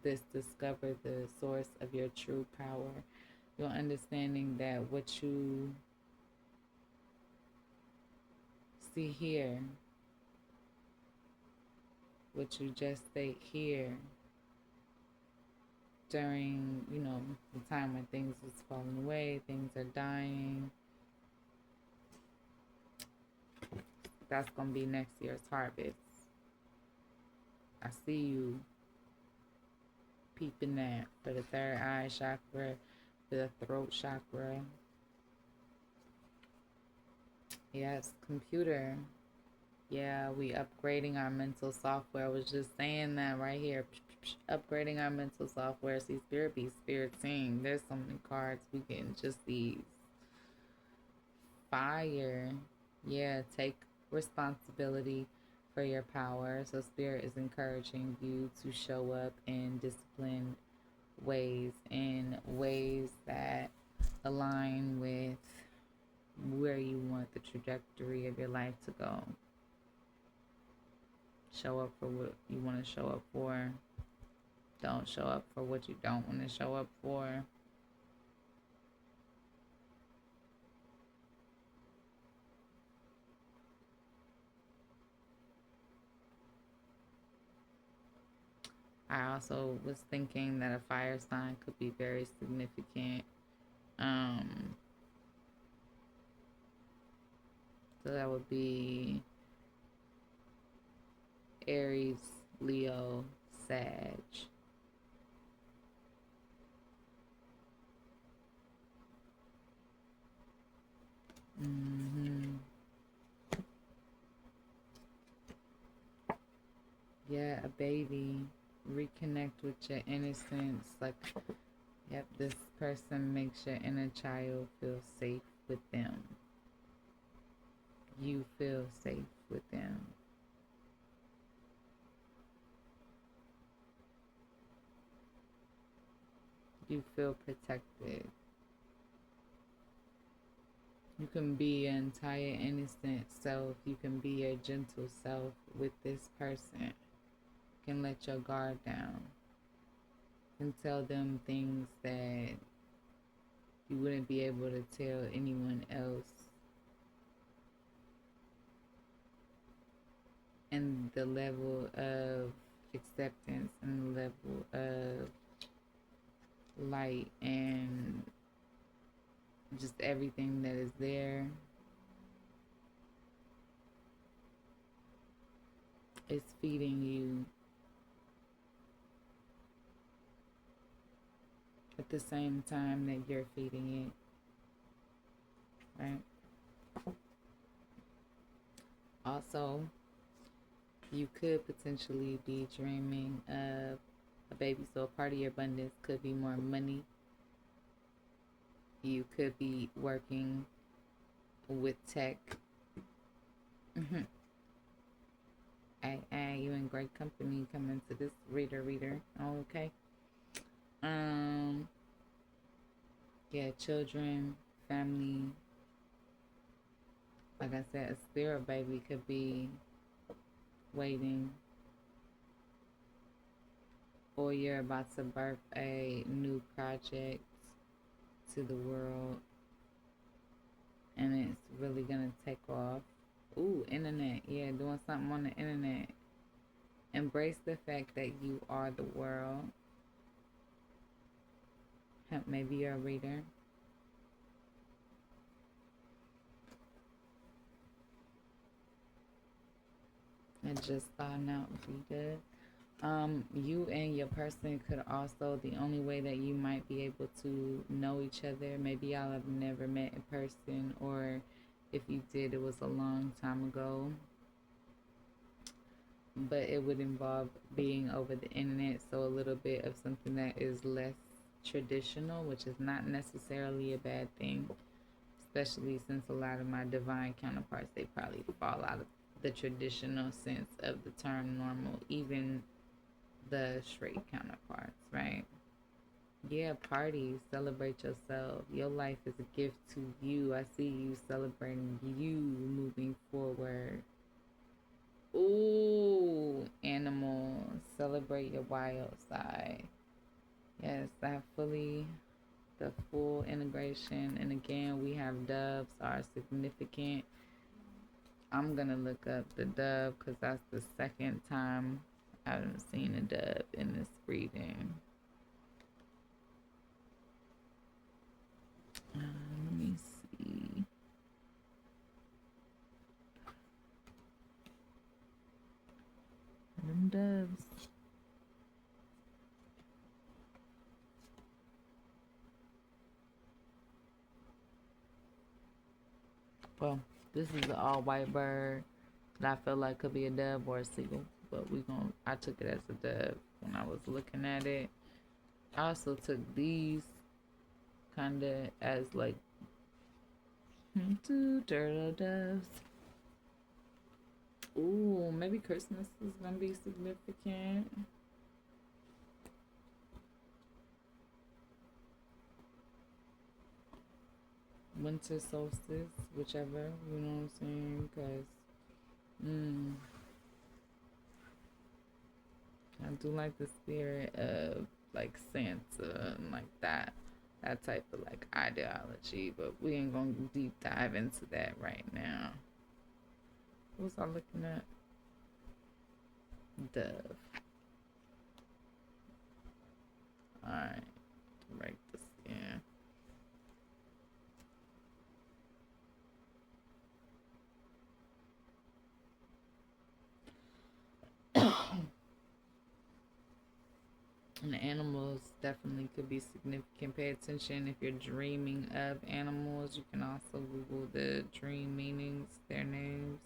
this discover the source of your true power. You're understanding that what you see here, what you just state here during, the time when things is falling away, things are dying, that's going to be next year's harvest. I see you peeping that for the third eye chakra, for the throat chakra. Yes, computer. Yeah, we upgrading our mental software. I was just saying that right here. Upgrading our mental software. See, Spirit be Spirit seeing. There's so many cards we getting just these. fire. Yeah, take responsibility for your power. So Spirit is encouraging you to show up in disciplined ways, in ways that align with where you want the trajectory of your life to go. Show up for what you want to show up for. Don't show up for what you don't want to show up for. I also was thinking that a fire sign could be very significant. So that would be Aries, Leo, Sag. Yeah, a baby. Reconnect with your innocence. Like, yep, this person makes your inner child feel safe with them. You feel safe with them. You feel protected. You can be your entire innocent self. You can be your gentle self with this person. You can let your guard down. You can tell them things that you wouldn't be able to tell anyone else. And the level of acceptance and the level of light and just everything that is there is feeding you at the same time that you're feeding it, right? Also, you could potentially be dreaming of a baby, so a part of your abundance could be more money. You could be working with tech. Hey, you in great company coming to this reader. Okay. Yeah, children, family. Like I said, a spirit baby could be waiting, or you're about to birth a new project to the world and it's really gonna take off. Ooh, internet. Yeah, doing something on the internet. Embrace the fact that you are the world. Maybe you're a reader. I just thought out reader. You and your person could also, the only way that you might be able to know each other, maybe y'all have never met in person, or if you did, it was a long time ago. But it would involve being over the internet, so a little bit of something that is less traditional, which is not necessarily a bad thing, especially since a lot of my divine counterparts, they probably fall out of the traditional sense of the term normal, even the straight counterparts, right? Yeah, parties, celebrate yourself. Your life is a gift to you. I see you celebrating you moving forward. Ooh, animals, celebrate your wild side. Yes, I fully, the full integration. And again, we have doves are significant. I'm going to look up the dove because that's the second time I haven't seen a dove in this reading. Let me see. Them doves. Well, this is an all white bird that I feel like could be a dove or a seagull, but I took it as a dove when I was looking at it. I also took these kind of as like Two turtle doves. Ooh, maybe Christmas is gonna be significant. Winter solstice, whichever, you know what I'm saying? Because, I do like the spirit of like Santa and like that type of like ideology, but we ain't gonna deep dive into that right now. What was I looking at? Dove. Alright, write this in. And animals definitely could be significant. Pay attention if you're dreaming of animals. You can also Google the dream meanings, their names.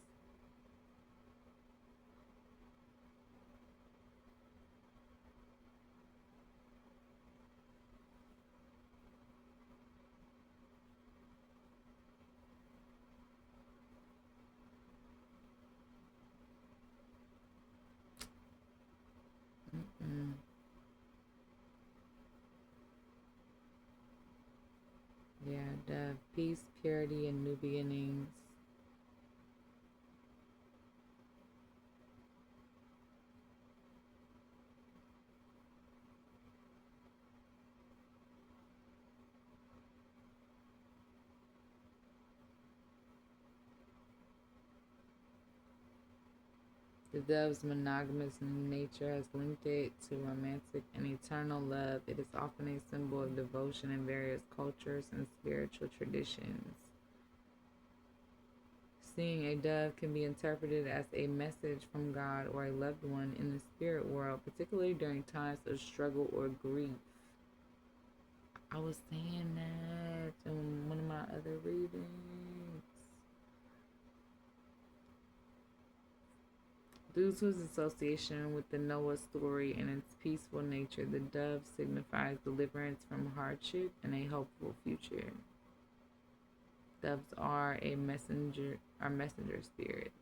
Mm-mm. Yeah, dove. Peace, purity, and new beginnings. The dove's monogamous nature has linked it to romantic and eternal love. It is often a symbol of devotion in various cultures and spiritual traditions. Seeing a dove can be interpreted as a message from God or a loved one in the spirit world, particularly during times of struggle or grief. I was saying that in one of my other readings. Due to its association with the Noah story and its peaceful nature, the dove signifies deliverance from hardship and a hopeful future. Doves are messenger spirits.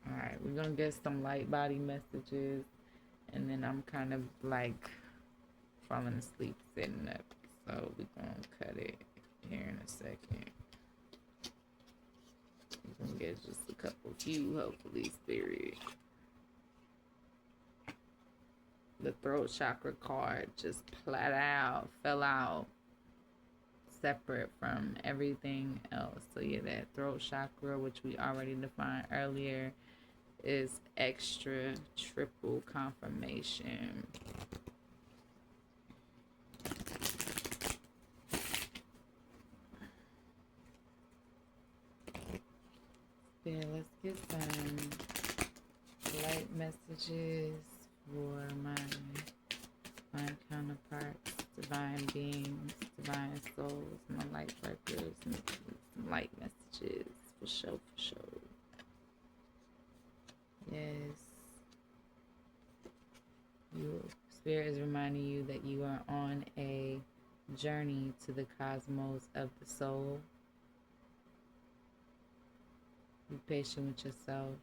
Alright, we're gonna get some light body messages, and then I'm kind of like falling asleep sitting up. So we're gonna cut it here in a second. We're gonna get just a couple few, hopefully, spirit. The throat chakra card just fell out separate from everything else. So yeah, that throat chakra, which we already defined earlier, is extra triple confirmation. Yeah, let's get some light messages for my counterparts, divine beings, divine souls, my light workers, and some light messages for sure. Yes. Your spirit is reminding you that you are on a journey to the cosmos of the soul. Be patient with yourself.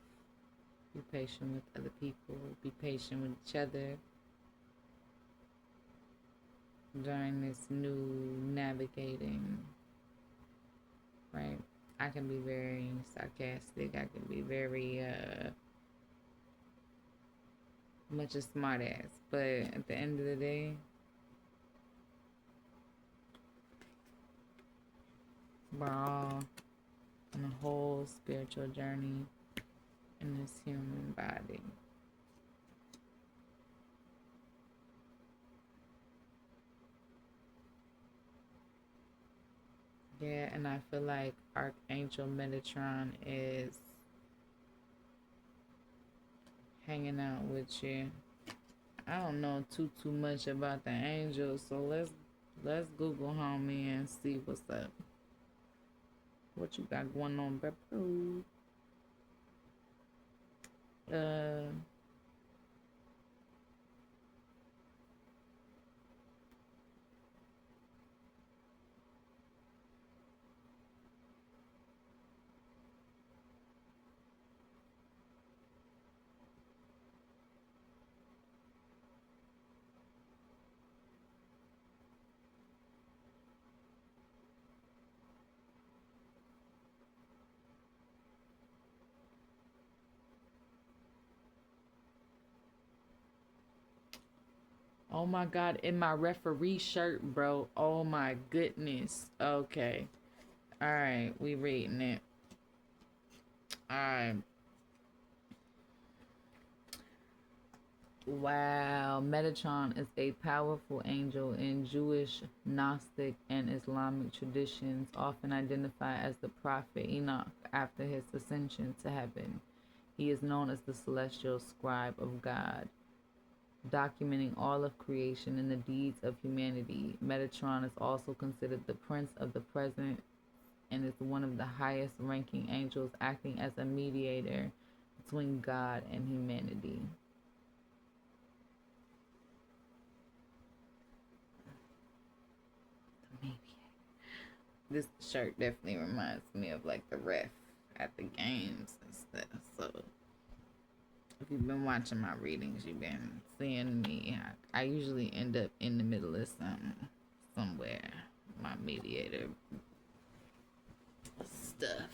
Be patient with other people. Be patient with each other during this new navigating. Right? I can be very sarcastic. I can be very much a smart ass. But at the end of the day, we're all on a whole spiritual journey in this human body. Yeah, and I feel like Archangel Metatron is hanging out with you. I don't know too much about the angels, so let's Google homie and see what's up. What you got going on, bro? Oh my God, in my referee shirt, bro. Oh my goodness. Okay. All right, we reading it. All right. Wow. Metatron is a powerful angel in Jewish, Gnostic, and Islamic traditions, often identified as the prophet Enoch after his ascension to heaven. He is known as the celestial scribe of God, documenting all of creation and the deeds of humanity. Metatron is also considered the prince of the present and is one of the highest ranking angels, acting as a mediator between God and humanity. This shirt definitely reminds me of like the ref at the games and stuff. So if you've been watching my readings, you've been seeing me. I usually end up in the middle of somewhere. My mediator stuff.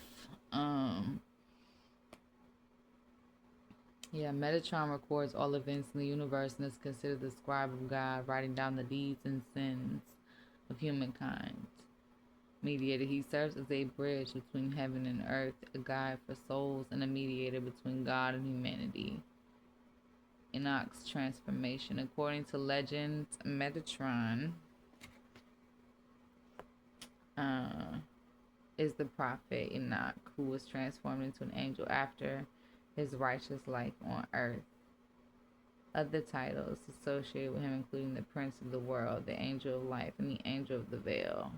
Yeah, Metatron records all events in the universe and is considered the scribe of God, writing down the deeds and sins of humankind. Mediator, he serves as a bridge between heaven and earth, a guide for souls, and a mediator between God and humanity. Enoch's transformation. According to legend, Metatron is the prophet Enoch, who was transformed into an angel after his righteous life on earth. Other titles associated with him including the Prince of the World, the Angel of Life, and the Angel of the Veil.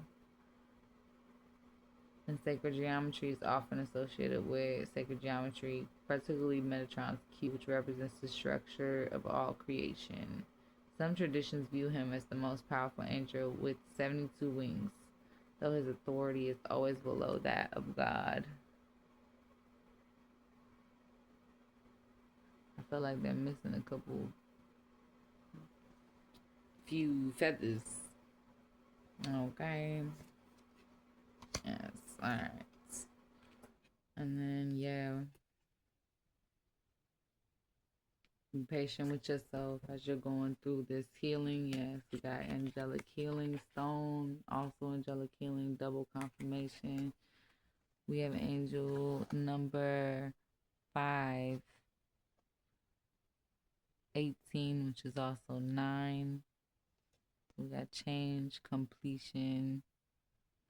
And sacred geometry is often associated with sacred geometry, particularly Metatron's key, which represents the structure of all creation. Some traditions view him as the most powerful angel with 72 wings, though his authority is always below that of God. I feel like they're missing a few feathers. Okay. Yes, alright. And then, yeah. Be patient with yourself as you're going through this healing. Yes, we got angelic healing stone, also angelic healing, double confirmation. We have angel number 518, which is also 9. We got change, completion,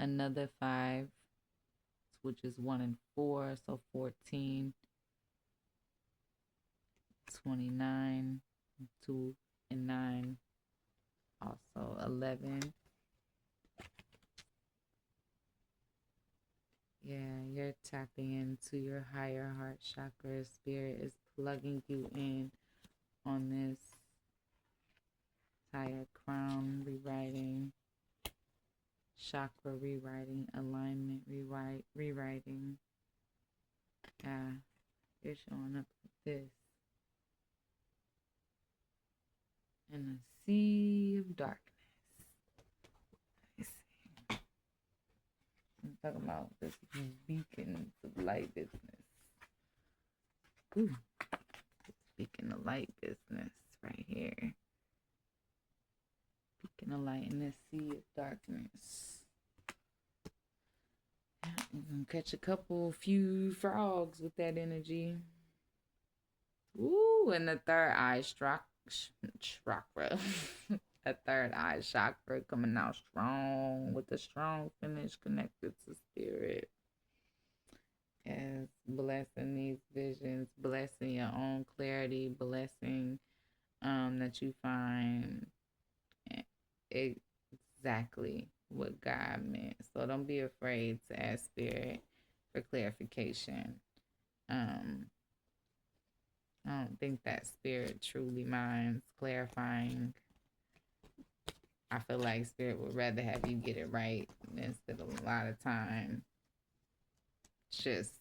another 5, which is 1 and 4, so 14, 29, 2 and 9, also 11. Yeah, you're tapping into your higher heart chakra. Spirit is plugging you in on this higher crown rewriting, chakra rewriting, alignment rewriting. Yeah, you're showing up with this in a sea of darkness. I'm talking about this beacon of light business. Ooh, this beacon of light business right here. Beacon of light in this sea of darkness. You're gonna catch a few frogs with that energy. Ooh, and the third eye chakra. A third eye chakra coming out strong with a strong finish connected to spirit. Yes, blessing these visions, blessing your own clarity, blessing that you find exactly what God meant. So don't be afraid to ask spirit for clarification. I don't think that spirit truly minds clarifying. I feel like spirit would rather have you get it right instead of a lot of time just,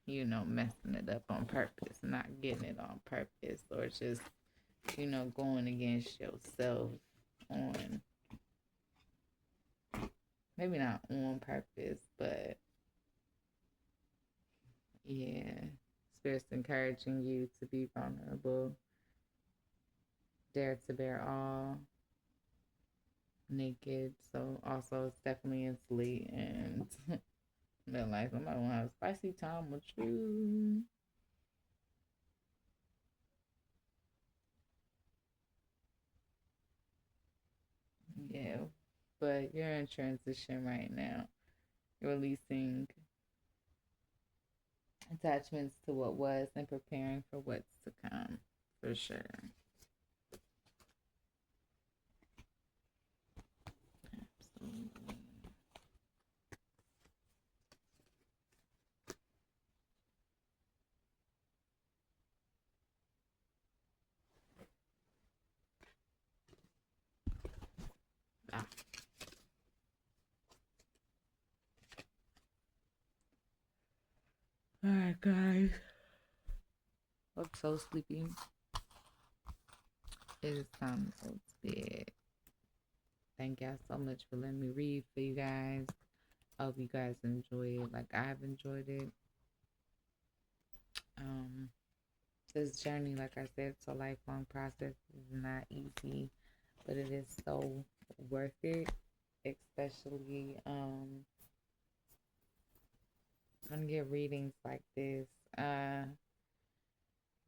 messing it up on purpose, not getting it on purpose, or just, going against yourself on, maybe not on purpose, but yeah, spirit's encouraging you to be vulnerable. Dare to bear all. Naked. So also it's definitely it's late and feel like somebody wanna have a spicy time with you. Yeah. But you're in transition right now. You're releasing attachments to what was and preparing for what's to come. For sure. Absolutely. Ah. Alright, guys. I'm so sleepy. It is time to go to bed. Thank y'all so much for letting me read for you guys. I hope you guys enjoy it like I've enjoyed it. Um, this journey, like I said, it's a lifelong process. It's not easy, but it is so worth it. Especially when you get readings like this.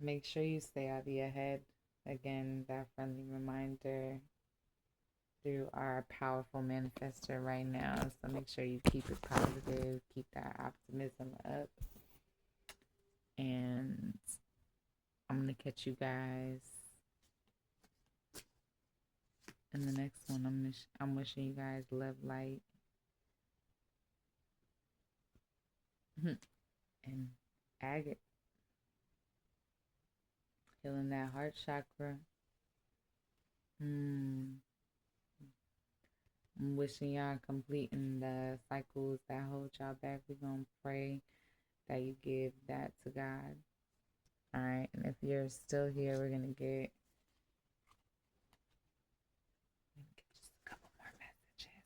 Make sure you stay out of your head. Again, that friendly reminder through our powerful manifester right now. So make sure you keep it positive, keep that optimism up. And I'm going to catch you guys in the next one. I'm wishing you guys love, light, and agate. Healing that heart chakra. I'm wishing y'all completing the cycles that hold y'all back. We're going to pray that you give that to God. All right. And if you're still here, we're going to get just a couple more messages.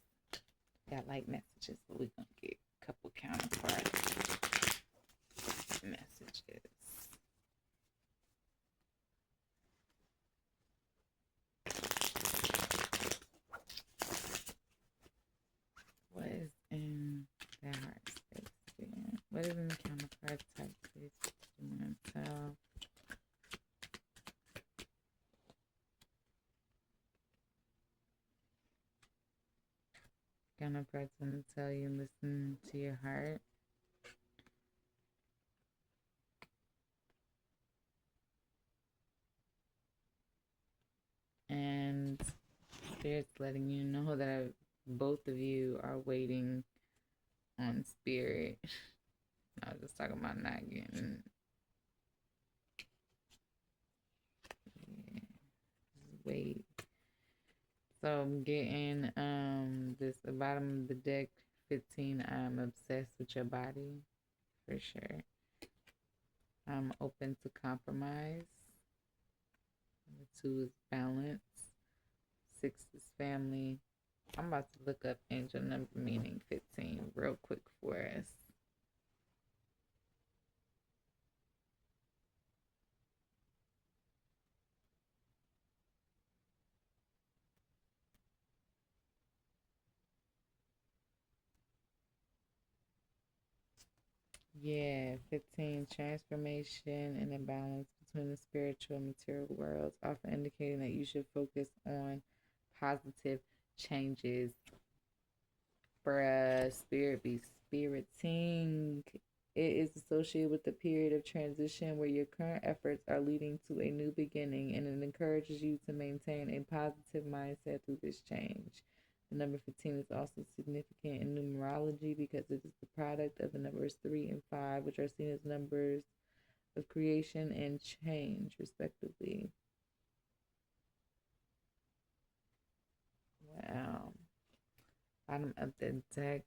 Got light messages, but we're going to get a couple counterpart messages. What is in that heart space? What is in the counterpart type space? You want to tell? Counterparts want to tell you, listen to your heart. And Spirit's letting you know that both of you are waiting on Spirit. I was just talking about not getting. Yeah, wait. So I'm getting this the bottom of the deck 15. I'm obsessed with your body, for sure. I'm open to compromise. The 2 is balance. 6 is family. I'm about to look up angel number meaning 15 real quick for us. Yeah, 15, transformation and imbalance between the spiritual and material worlds, often indicating that you should focus on positive changes. Bruh, spirit be spiriting. It is associated with the period of transition where your current efforts are leading to a new beginning, and it encourages you to maintain a positive mindset through this change. The number 15 is also significant in numerology because it is the product of the numbers 3 and 5, which are seen as numbers of creation and change, respectively. Wow. Bottom of the deck.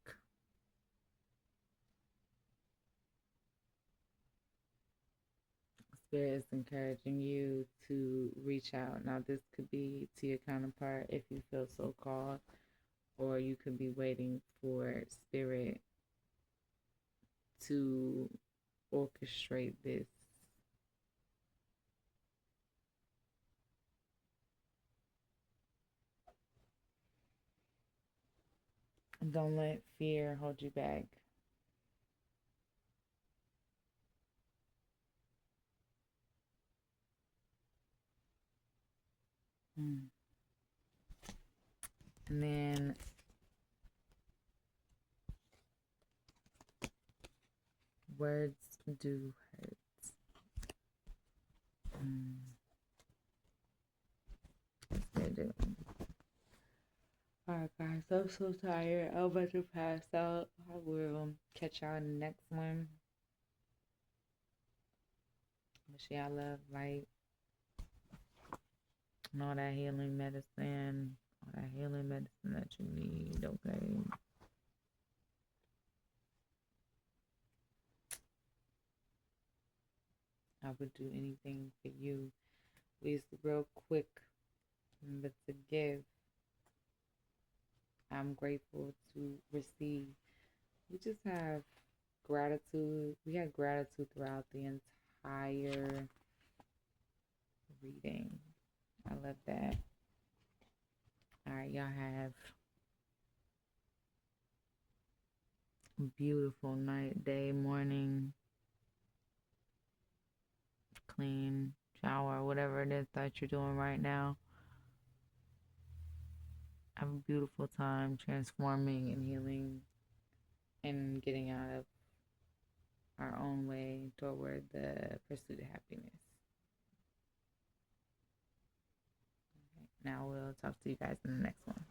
Spirit is encouraging you to reach out. Now, this could be to your counterpart if you feel so called, or you could be waiting for Spirit to orchestrate this. Don't let fear hold you back. Mm. And then words do hurt. Yes, they do. Alright, guys, I'm so tired. I'm about to pass out. I will catch y'all in the next one. Wish y'all love, light, and all that healing medicine. All that healing medicine that you need, okay? I would do anything for you. Please, real quick, remember to give. I'm grateful to receive. We just have gratitude. We had gratitude throughout the entire reading. I love that. All right, y'all have a beautiful night, day, morning, clean, shower, whatever it is that you're doing right now. Have a beautiful time transforming and healing and getting out of our own way toward the pursuit of happiness. Okay, now we'll talk to you guys in the next one.